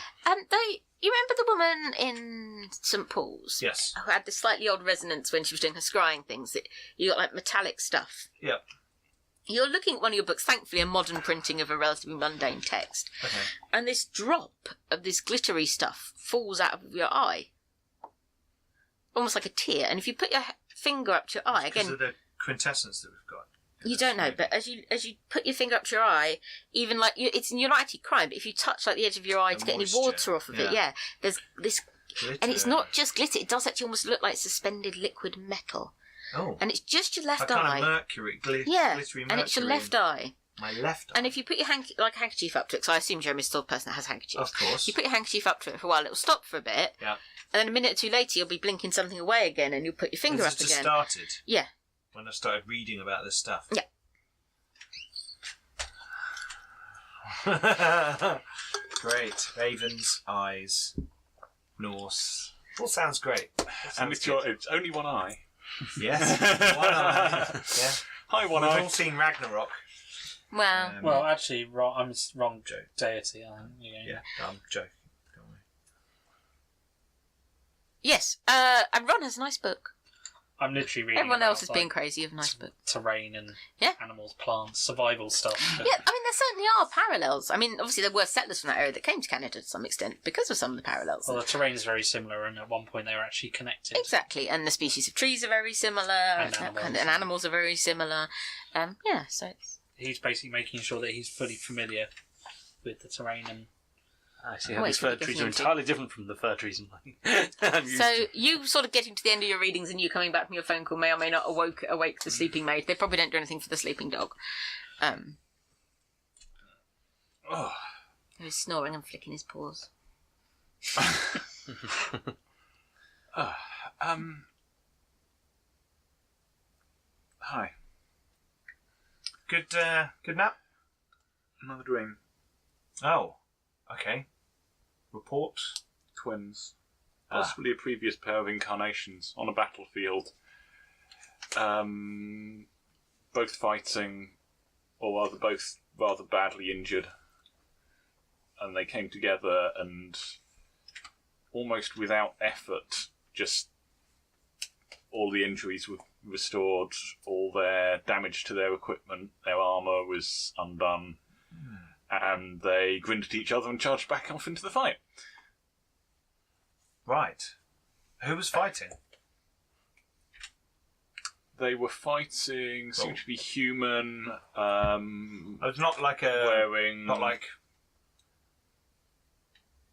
You remember the woman in St. Paul's? Yes. Who had this slightly odd resonance when she was doing her scrying things. You got like metallic stuff. Yep. You're looking at one of your books, thankfully a modern printing of a relatively mundane text, Okay. and this drop of this glittery stuff falls out of your eye. Almost like a tear. And if you put your finger up to your eye, Because again, of the quintessence that we've got. You don't know, but as you put your finger up to your eye, even like you're not actually crying, but if you touch like the edge of your eye to get any water off of it, there's this, Glitter. and it's not just glitter; it does actually almost look like suspended liquid metal. Oh. And it's just your left kind eye. Of mercury, glittery mercury. And it's your left eye. My left eye. And if you put your handkerchief up to it, because I assume Jeremy's still the person that has handkerchiefs. Of course. You put your handkerchief up to it for a while, it'll stop for a bit. Yeah. And then a minute or two later, you'll be blinking something away again, and you'll put your finger up again. This just started. Yeah. When I started reading about this stuff. Yeah. Great. Ravens, eyes, Norse. All sounds great. And it's only one eye. Yes. One eye. Yeah. Hi, one We've eye. all seen Ragnarok. Well, Well, actually, I'm wrong deity. Yeah, I'm joking. Don't worry. yes. And Ron has a nice book. I'm literally reading. Everyone else is about, being crazy of a nice book. terrain and Yeah. animals, plants, survival stuff. Yeah, I mean, there certainly are parallels. I mean, obviously, there were settlers from that area that came to Canada to some extent because of some of the parallels. Well, the terrain is very similar, and at one point they were actually connected. Exactly, and the species of trees are very similar, and animals are very similar. So it's... He's basically making sure that he's fully familiar with the terrain and. I see how these fir trees are entirely different from the fir trees in mine. So you sort of getting to the end of your readings and you coming back from your phone call may or may not awake the sleeping maid. They probably don't do anything for the sleeping dog. Who's snoring and flicking his paws. Hi. Good nap? Another dream. Oh. Okay. Report. Twins. Possibly a previous pair of incarnations on a battlefield. Both fighting, or rather both rather badly injured. And they came together and almost without effort, just all the injuries were restored, all their damage to their equipment, their armour was undone. And they grinned at each other and charged back off into the fight. Right. Who was fighting? They were fighting, seemed to be human. It's not like not like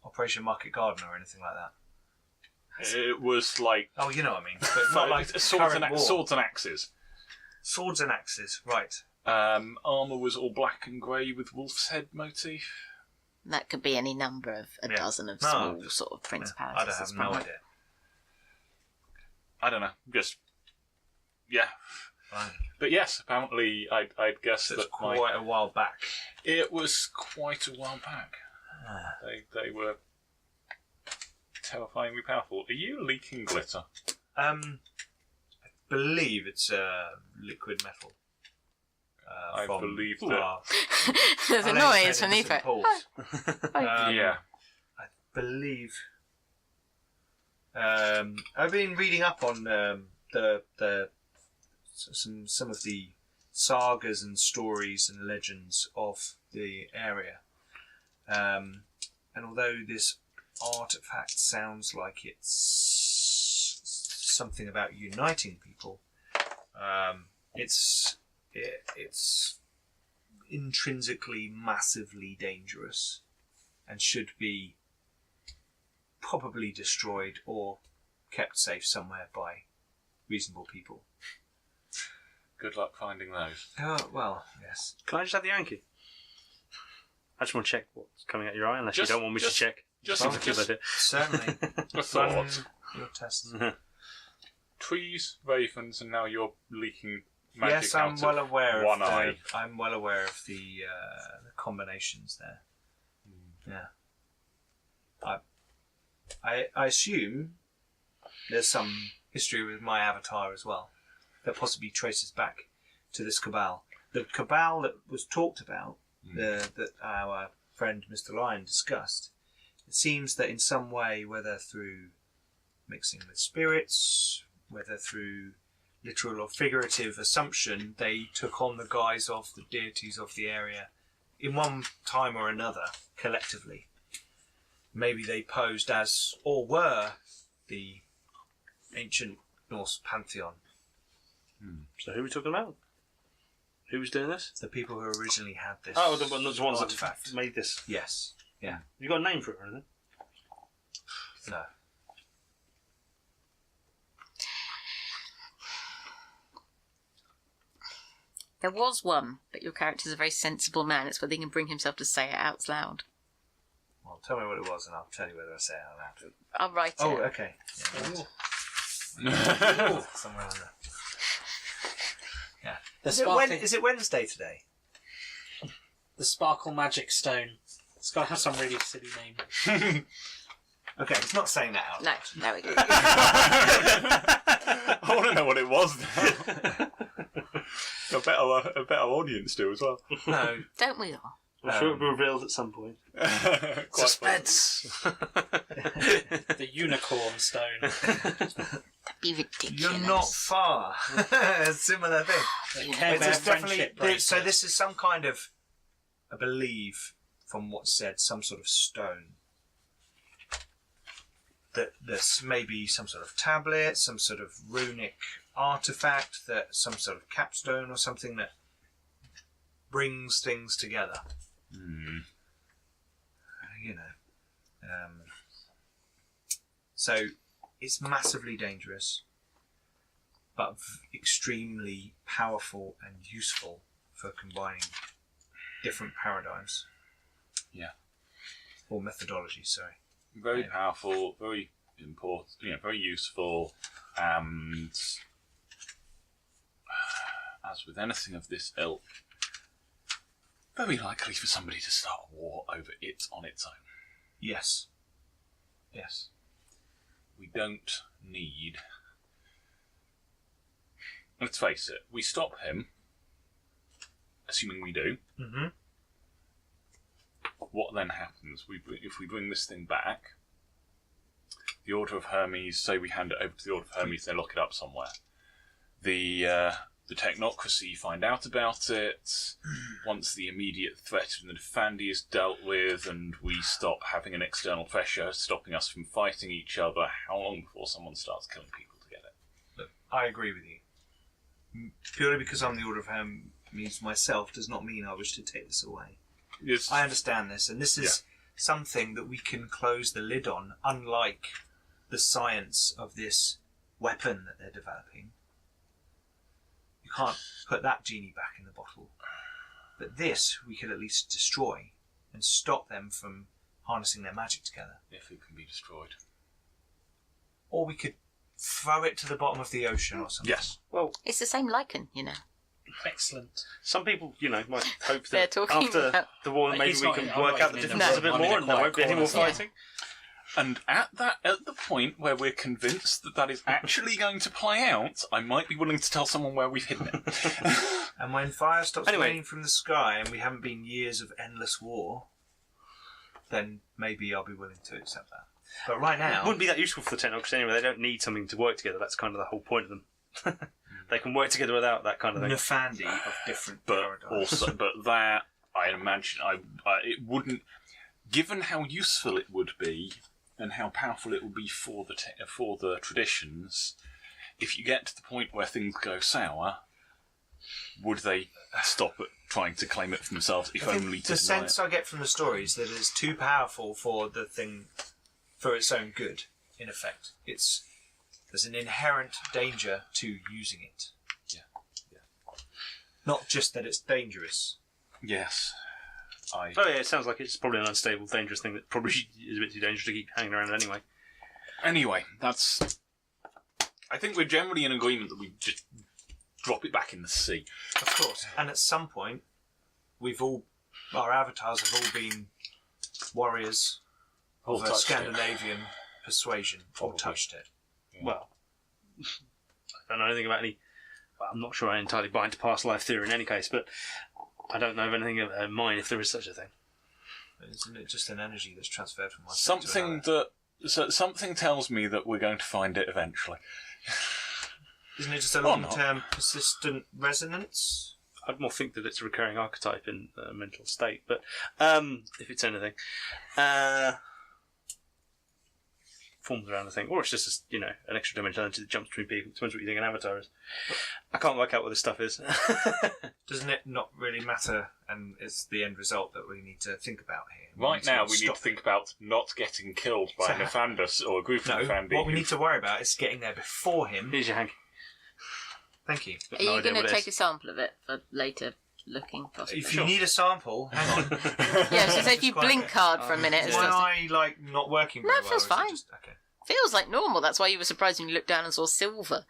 Operation Market Garden or anything like that. It was like... Oh, you know what I mean. But not like swords and war. axes. Swords and axes, right. Armour was all black and grey with wolf's head motif. That could be any number of a dozen of small sort of principalities. I don't have no idea. I don't know. Just... Yeah. Fine. But yes, apparently I'd guess It was that quite a while back. It was quite a while back. They were terrifyingly powerful. Are you leaking glitter? I believe it's liquid metal. I believe that. There's a noise from the St. Paul's. Yeah. I believe. I've been reading up on some of the sagas and stories and legends of the area. And although this artifact sounds like it's something about uniting people, it's intrinsically massively dangerous and should be probably destroyed or kept safe somewhere by reasonable people. Good luck finding those. Oh, well, yes. Can I just have the Yankee? I just want to check what's coming out your eye, unless you don't want me to check. Seems like a good idea. Certainly. A thought. Your tests. Trees, ravens, and now you're leaking magic Yes, I'm out well of aware one of eye. I'm well aware of the combinations there. Yeah. I assume there's some history with my avatar as well that possibly traces back to this cabal. The cabal that was talked about, that our friend Mr. Lyons discussed, it seems that in some way, whether through mixing with spirits, whether through literal or figurative assumption, they took on the guise of the deities of the area in one time or another, collectively. Maybe they posed as, or were, the ancient Norse pantheon. So who are we talking about? Who was doing this? The people who originally had this. Oh, the ones artifact. that made this. Yes. Yeah. You got a name for it or anything? No. There was one, but your character's a very sensible man. It's whether he can bring himself to say it out loud. Well, tell me what it was, and I'll tell you whether I say it out loud. I'll write it. Oh, okay. Yeah. Somewhere on there. Yeah. Is it Wednesday today? The Sparkle Magic Stone. It's got to have some really silly name. Okay, it's not saying that out. No, there we go. I want to know what it was now. I bet our audience do as well. No. Don't we all? I'm sure it'll be revealed at some point. Suspense! The Unicorn Stone. That'd be ridiculous. You're not far. A similar thing. The Care Bear It's definitely. Friendship Bracelet. So this is some kind of, I believe, from what's said, some sort of stone. That there's maybe some sort of tablet, some sort of runic artifact, that some sort of capstone or something that brings things together. You know. So it's massively dangerous, but extremely powerful and useful for combining different paradigms. Yeah. Or methodologies, sorry. Very powerful, very important, very useful, and as with anything of this ilk, very likely for somebody to start a war over it on its own. Yes. Yes. We don't need... Let's face it, we stop him, assuming we do. Mm-hmm. What then happens? If we bring this thing back, the Order of Hermes, say we hand it over to the Order of Hermes, they lock it up somewhere. The technocracy find out about it. Once the immediate threat from the Defandi is dealt with and we stop having an external pressure stopping us from fighting each other, how long before someone starts killing people to get it? Look, I agree with you. Purely because I'm the Order of Hermes myself does not mean I wish to take this away. Yes. I understand this, and this is something that we can close the lid on, unlike the science of this weapon that they're developing. You can't put that genie back in the bottle. But this we could at least destroy and stop them from harnessing their magic together. If it can be destroyed. Or we could throw it to the bottom of the ocean or something. Yes. Well, It's the same lichen, you know. Excellent. some people, might hope They're that talking after about- the war, Like, maybe he's we not can in- I'm work not out the even in differences the- a bit I'm in more a and there quiet won't be any more corner. fighting. And at the point where we're convinced that is actually going to play out, I might be willing to tell someone where we've hidden it. And when fire stops Anyway. raining from the sky and we haven't been years of endless war, then maybe I'll be willing to accept that. But right It now, wouldn't be that useful for the technocracy anyway. They don't need something to work together. That's kind of the whole point of them. They can work together without that kind of thing. Nefandi of different but paradigms. that I imagine it wouldn't, given how useful it would be and how powerful it would be for the traditions. If you get to the point where things go sour, would they stop at trying to claim it for themselves? If I think only to the deny sense it? I get from the stories that it's too powerful for the thing, for its own good. In effect, there's an inherent danger to using it. Yeah. Not just that it's dangerous. Yes. Oh yeah, it sounds like it's probably an unstable, dangerous thing that probably is a bit too dangerous to keep hanging around anyway. Anyway, that's. I think we're generally in agreement that we just drop it back in the sea. Of course. And at some point, our avatars have all been warriors All of a touched it. Scandinavian persuasion, or Probably. touched it. Well, I don't know anything about any. I'm not sure I entirely buy into past life theory in any case, but I don't know of anything of mine if there is such a thing. Isn't it just an energy that's transferred from one state to Something another? something tells me that we're going to find it eventually. Isn't it just a Or not. long-term persistent resonance? I'd more think that it's a recurring archetype in a mental state, but if it's anything. forms around the thing, or it's just an extra dimensionality that jumps between people. Depends what you think an avatar is. I can't work out what this stuff is. Doesn't it not really matter, and it's the end result that we need to think about here? Right now, we need to think about not getting killed by an Nefandus or a group of Nefandi. What we need to worry about is getting there before him. Here's your hanky. Thank you. Are you going to take a sample of it for later looking, possibly? If you need a sample, hang on. Yeah, so if you blink hard for a minute. Why am I not working very well? No, it feels fine. Okay. Feels like normal. That's why you were surprised when you looked down and saw silver.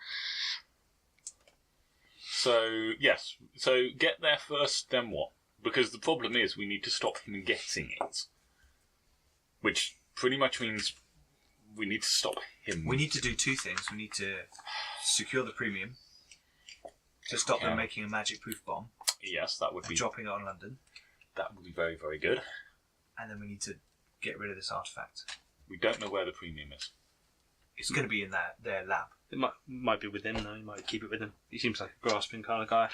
So, yes. So, get there first, then what? Because the problem is we need to stop him getting it. Which pretty much means we need to stop him. We need to do two things. We need to secure the premium to stop them making a magic-proof bomb. Yes, that would be... dropping it on London. That would be very, very good. And then we need to get rid of this artefact. We don't know where the premium is. It's going to be in their lab. It might be with him, though. He might keep it with him. He seems like a grasping kind of guy.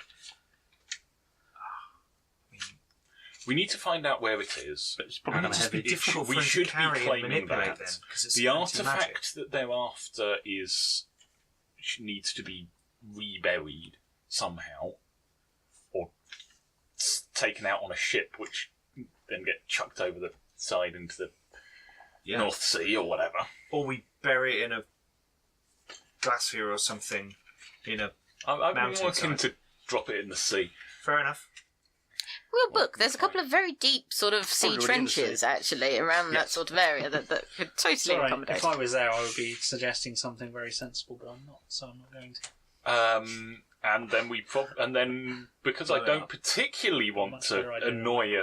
We need to find out where it is. But it's probably going to be difficult for we him should to carry be and claiming manipulate that. then, 'cause it's The anti-magic. artifact that they're after needs to be reburied somehow, or taken out on a ship, which then get chucked over the side into the North Sea or whatever. Or we bury it in a glacier or something in a I've been mountain wanting side. to drop it in the sea. Fair enough. Real book. There's a couple of very deep sort of sea Probably already in the sea. trenches, actually, around that sort of area that could totally Sorry, accommodate. if I was there, I would be suggesting something very sensible, but I'm not, so I'm not going to. And then because I don't particularly want Much to better idea. annoy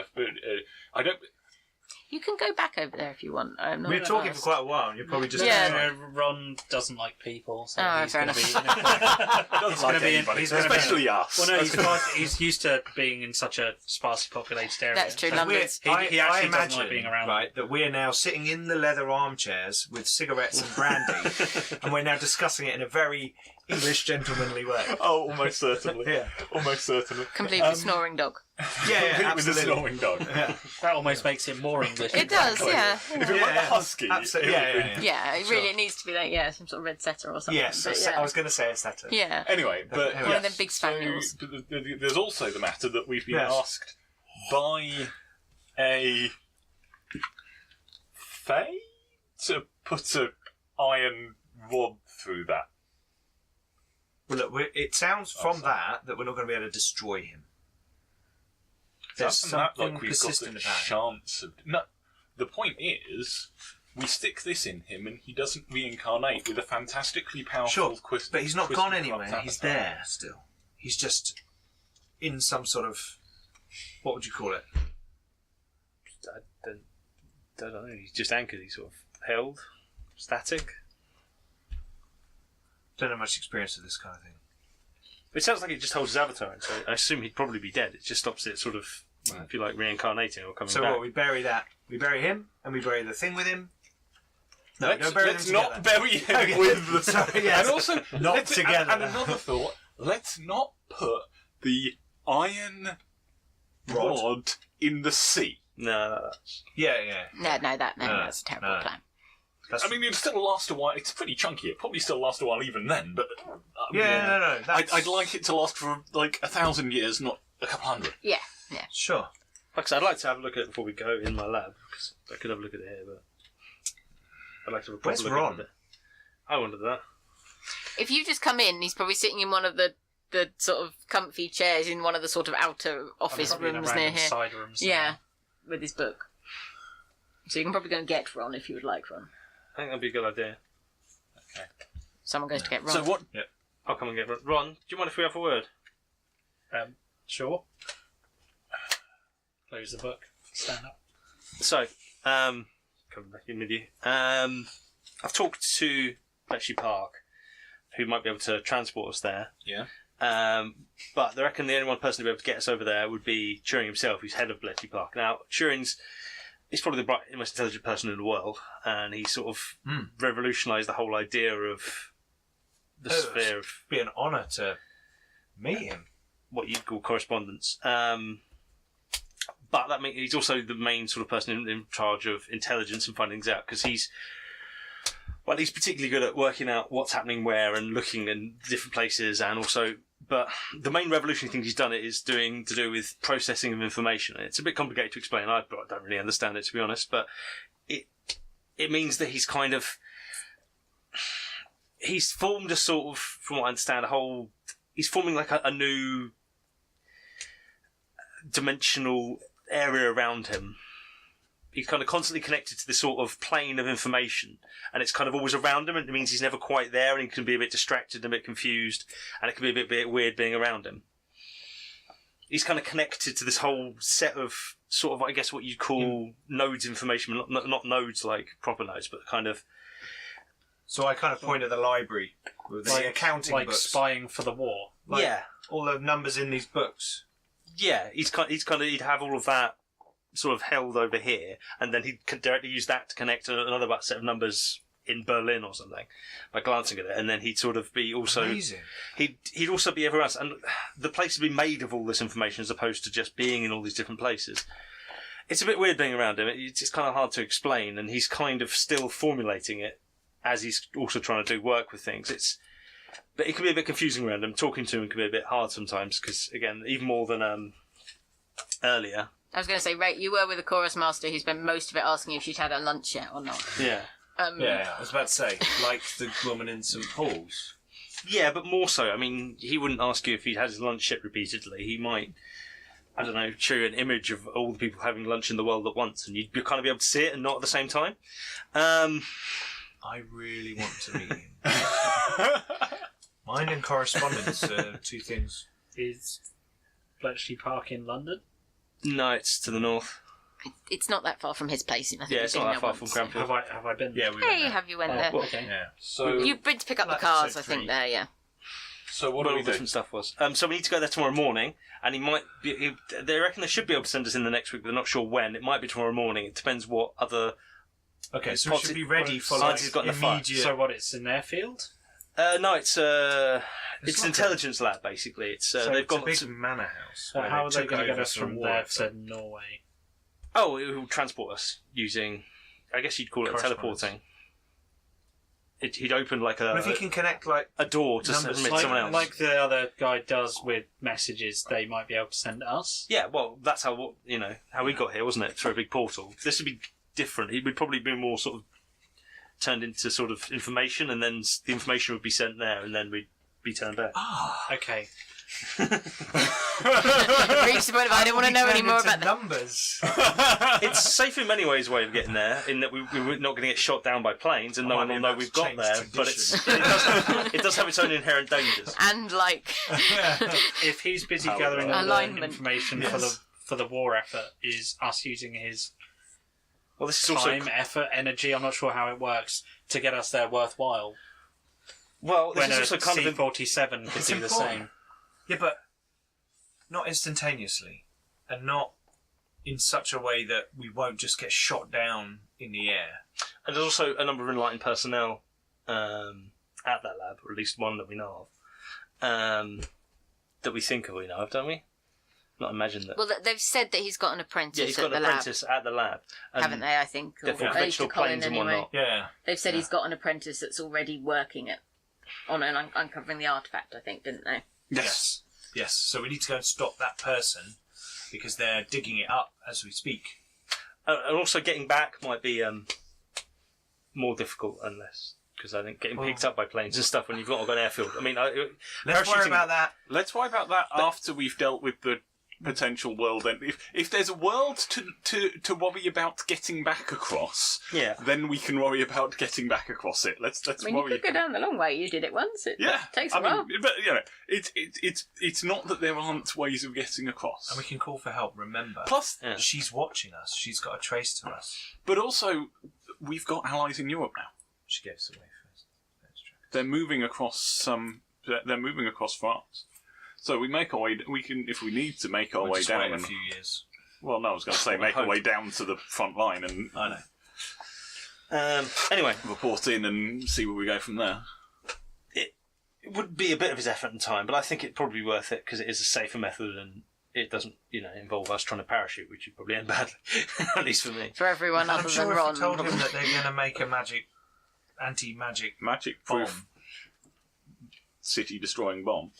I don't. You can go back over there if you want. I'm not We were talking for asked. quite a while, and you're probably just... Yeah. Ron doesn't like people, so Oh, he's fair going to be. enough. Doesn't like be in- anybody, he's gonna be- especially us. Well, no, he's used to being in such a sparsely populated area. That's true. So London's. He actually I doesn't imagine, like being around. right, that we're now sitting in the leather armchairs with cigarettes and brandy, and we're now discussing it in a very English gentlemanly way. Oh, almost certainly. Yeah. Almost certainly. Complete with snoring dog. Yeah, With a absolutely. snoring dog. Yeah, That almost makes it more English. It does, yeah. If it were a husky, absolutely. it would Yeah, be- yeah. Yeah, it really needs to be like, some sort of red setter or something. Yes, but I was going to say a setter. Yeah. Anyway, but One of yes, them big spaniels. So, there's also the matter that we've been Yes. asked by a Fae to put an iron rod through that. Well, look, it sounds from that we're not going to be able to destroy him. There's Doesn't that something like we've got persistent the about it. chance of... No, the point is, we stick this in him and he doesn't reincarnate with a fantastically powerful... Sure, but he's not twisted gone anywhere. avatar. He's there still. He's just in some sort of... What would you call it? I don't know. He's just anchored. He's sort of held, static. Don't have much experience with this kind of thing. It sounds like it just holds his avatar, so I assume he'd probably be dead. It just stops it sort of, if you like, reincarnating or coming So back. what, we bury that. We bury him, and we bury the thing with him. No, we don't bury Let's them not together. bury him Okay. with the... Sorry, yes. And also, Not let's- together. And another thought, let's not put the iron rod in the sea. No, that's... Yeah. No, that's a terrible no. plan. That's, I mean, it'll still last a while. It's pretty chunky. It probably still lasts a while even then, but... no. I'd like it to last for like 1,000 years, not a couple hundred. Yeah. Sure. Like I said, I'd like to have a look at it before we go in my lab, because I could have a look at it here, but I'd like to have a proper Where's look Ron? at it. I wondered that. If you just come in, he's probably sitting in one of the sort of comfy chairs in one of the sort of outer office Probably in a rooms near random here. side room somewhere. Yeah, with his book. So you can probably go and get Ron if you would like Ron. I think that'd be a good idea. Someone goes to get Ron. So what... I'll come and get Ron. Ron, do you mind if we have a word? Sure. Close the book. Stand up. So, coming back in with you. I've talked to Bletchley Park, who might be able to transport us there. Yeah. But they reckon the only one person to be able to get us over there would be Turing himself, who's head of Bletchley Park. Now, he's probably the most intelligent person in the world, and he sort of revolutionised the whole idea of the sphere of It'd be an honour to meet him. what you'd call correspondence. But that means he's also the main sort of person in charge of intelligence and finding things out, because he's Well, he's particularly good at working out what's happening where and looking in different places, and also. But the main revolutionary thing he's done is to do with processing of information. It's a bit complicated to explain. I don't really understand it, to be honest. But it means that he's formed a sort of, from what I understand, he's forming like a new dimensional area around him. He's kind of constantly connected to this sort of plane of information, and it's kind of always around him, and it means he's never quite there, and he can be a bit distracted and a bit confused, and it can be a bit weird being around him. He's kind of connected to this whole set of sort of, I guess, what you'd call nodes information, not nodes like proper nodes, but kind of... So I kind of point at the library with the accounting like books. spying for the war. Like yeah. All the numbers in these books. Yeah, he'd have all of that sort of held over here, and then he could directly use that to connect to another set of numbers in Berlin or something by glancing at it, and then he'd sort of be also amazing. He'd also be everywhere else, and the place would be made of all this information as opposed to just being in all these different places. It's a bit weird being around him. It's kind of hard to explain, and he's kind of still formulating it as he's also trying to do work with things. But it can be a bit confusing around him. Talking to him can be a bit hard sometimes because, again, even more than earlier. I was going to say, Ray, you were with a chorus master who spent most of it asking if she'd had her lunch yet or not. Yeah. Yeah, I was about to say, like the woman in St Paul's. Yeah, but more so. I mean, he wouldn't ask you if he'd had his lunch yet repeatedly. He might, I don't know, show you an image of all the people having lunch in the world at once, and you'd kind of be able to see it and not at the same time. I really want to meet him. Mind and correspondence are two things. Is Bletchley Park in London? No, it's to the north. It's not that far from his place. I think Yeah, you've it's been not there that far from once. Cranfield. Have I been? Yeah, we Hey, went have you went Oh, there? okay. there. Yeah. So, You've been to pick up the Like cars, I episode think, 3. there, yeah. so what Well, do we do? different stuff was. So we need to go there tomorrow morning, and he might be. They reckon they should be able to send us in the next week, but they're not sure when. It might be tomorrow morning. It depends what other. Okay, so we should be ready for Science like has got in the fire. immediate. So what? It's an airfield. No, it's It's it's like an intelligence lab basically. It's so they've it's a got big manor house. So where how are they took going to get over us for a from war there effort. to Norway? Oh, it will transport us using. I guess you'd call it Correspondence. teleporting. He'd open like But if you can connect like a door to Numbers submit like- someone else. Like the other guy does with messages, they might be able to send us. Yeah, well, that's how how we got here, wasn't it? Through a big portal. This would be different. It would probably be more sort of turned into sort of information, and then the information would be sent there, and then we'd be turned back. Okay. Reached the point of I don't want to know any more about that. numbers. It's safe in many ways way of getting there, in that we're not going to get shot down by planes, and no I one will mean, know that's we've got changed there. But it does have its own inherent dangers. And, like, If he's busy How gathering about- all the Alignment. information Yes. for the war effort, is us using his Well, this is also time, effort, energy. I'm not sure how it works to get us there worthwhile. this When is a also kind of C-47 could It's do the important. same. Yeah, but not instantaneously, and not in such a way that we won't just get shot down in the air. And there's also a number of enlightened personnel at that lab, or at least one that we know of, that we think of, we know of, don't we? Not imagine that. well, they've said that he's got an apprentice Yeah, he's at got the an apprentice at the lab. lab, haven't they, I think? Or They're for at least conventional to Colin planes and anyway. whatnot. Yeah. They've said he's got an apprentice that's already working on uncovering the artefact, I think, didn't they? Yes. Yes. So we need to go and stop that person because they're digging it up as we speak. And also getting back might be more difficult unless... Because I think getting picked up by planes and stuff when you've got an airfield. I mean, Let's worry about that. Let's worry about that after we've dealt with the potential world. And if there's a world to worry about getting back across, Yeah. then we can worry about getting back across it. Let's I mean, you worry. could go down the long way. You did it once. It takes a while. but it's not that there aren't ways of getting across. And we can call for help, remember. Plus, Yeah. She's watching us. She's got a trace to us. but also, we've got allies in Europe now. She gave us away first. They're moving across They're moving across France. So we make our way. We can, if we need to, make our We'll way just down. wait a And, few years. well, no, I was going to say make our way down to the front line and I know. Anyway, report in and see where we go from there. it would be a bit of his effort and time, but I think it'd probably be worth it because it is a safer method and it doesn't, involve us trying to parachute, which would probably end badly, at least for me. For everyone I'm other sure than if Ron. we told him that they're going to make a magic anti-magic Magic-proof bomb, city-destroying bomb.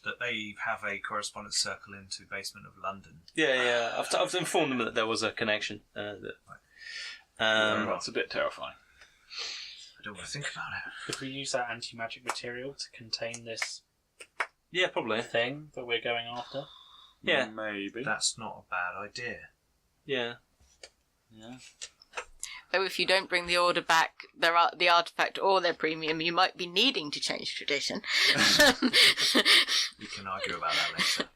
that they have a correspondence circle into basement of London. Yeah. I've informed them that there was a connection. That's a bit terrifying. I don't want to think about it. Could we use that anti-magic material to contain this Yeah, probably. thing that we're going after? Yeah. Maybe. That's not a bad idea. Yeah. Though if you don't bring the order back, the artifact or their premium, you might be needing to change tradition. We can argue about that later.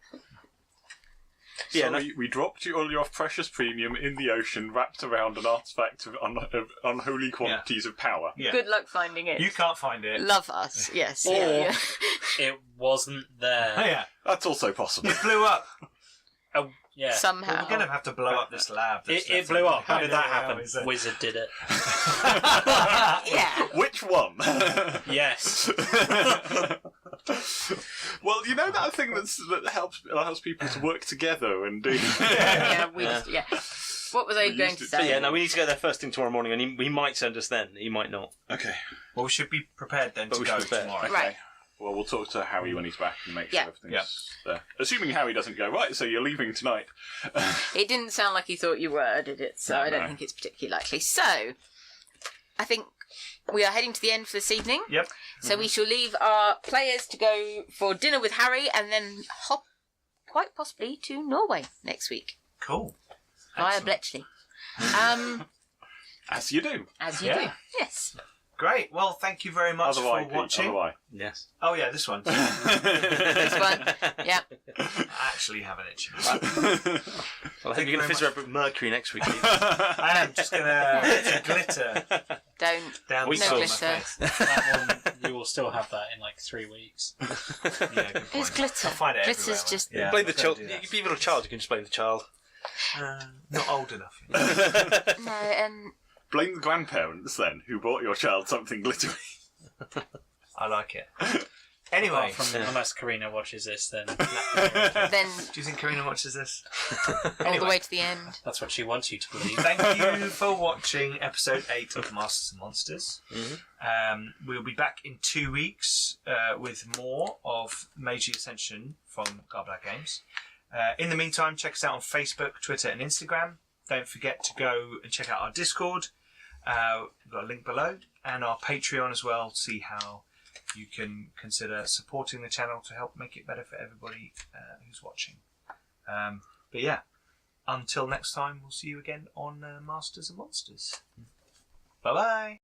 Yeah, So we dropped all your precious premium in the ocean, wrapped around an artifact of unholy quantities of power. Yeah. Good luck finding it. You can't find it. Love us, yes. Or yeah. it wasn't there. Oh, yeah. That's also possible. It blew up. Oh, yeah. Somehow. We're going to have to blow up this lab. It blew up. How did that happen? Is it? Wizard did it. Yeah. Which one? Yes. Well, you know that thing that allows people to work together and do. Yeah, yeah. What was I going to But say? yeah, no, we need to go there first thing tomorrow morning, and he might send us then. He might not. Okay. Well, we should be prepared then But to we go should prepare. tomorrow. Right. Well, we'll talk to Harry when he's back and make sure Yeah. everything's there. Assuming Harry doesn't go, right, so you're leaving tonight. It didn't sound like he thought you were, did it? So I don't No. think it's particularly likely. So, I think we are heading to the end for this evening. Yep. So we shall leave our players to go for dinner with Harry and then hop, quite possibly, to Norway next week Cool. via Excellent. Bletchley. As you do. As you Yeah. do. Yes. Great. Well, thank you very much Otherwise, for watching. Otherwise. Yes. Oh, yeah, this one. This one. Yeah. I actually have an itch. Well, I hope you're going to fizz very around with Mercury next week. I am just going to get some glitter Don't. down We the no side of my glitter. face. That one, you will still have that in like 3 weeks. Yeah, good point. It's glitter. I'll find it Glitter's everywhere, just- yeah, Blame the I'll child. do You that. can be a little child. You can just blame the child. Not old enough. No, and Blame the grandparents then, who bought your child something glittery. I like it. Anyway, Unless Karina watches this, then then do you think Karina watches this? all the way to the end. that's what she wants you to believe. Thank you for watching episode 8 of Masters and Monsters. We'll be back in 2 weeks with more of Mage Ascension from Garblack Games. In the meantime, check us out on Facebook, Twitter and Instagram. Don't forget to go and check out our Discord. We've got a link below. And our Patreon as well, to see how you can consider supporting the channel to help make it better for everybody who's watching. But yeah, until next time, we'll see you again on Masters and Monsters. Bye-bye.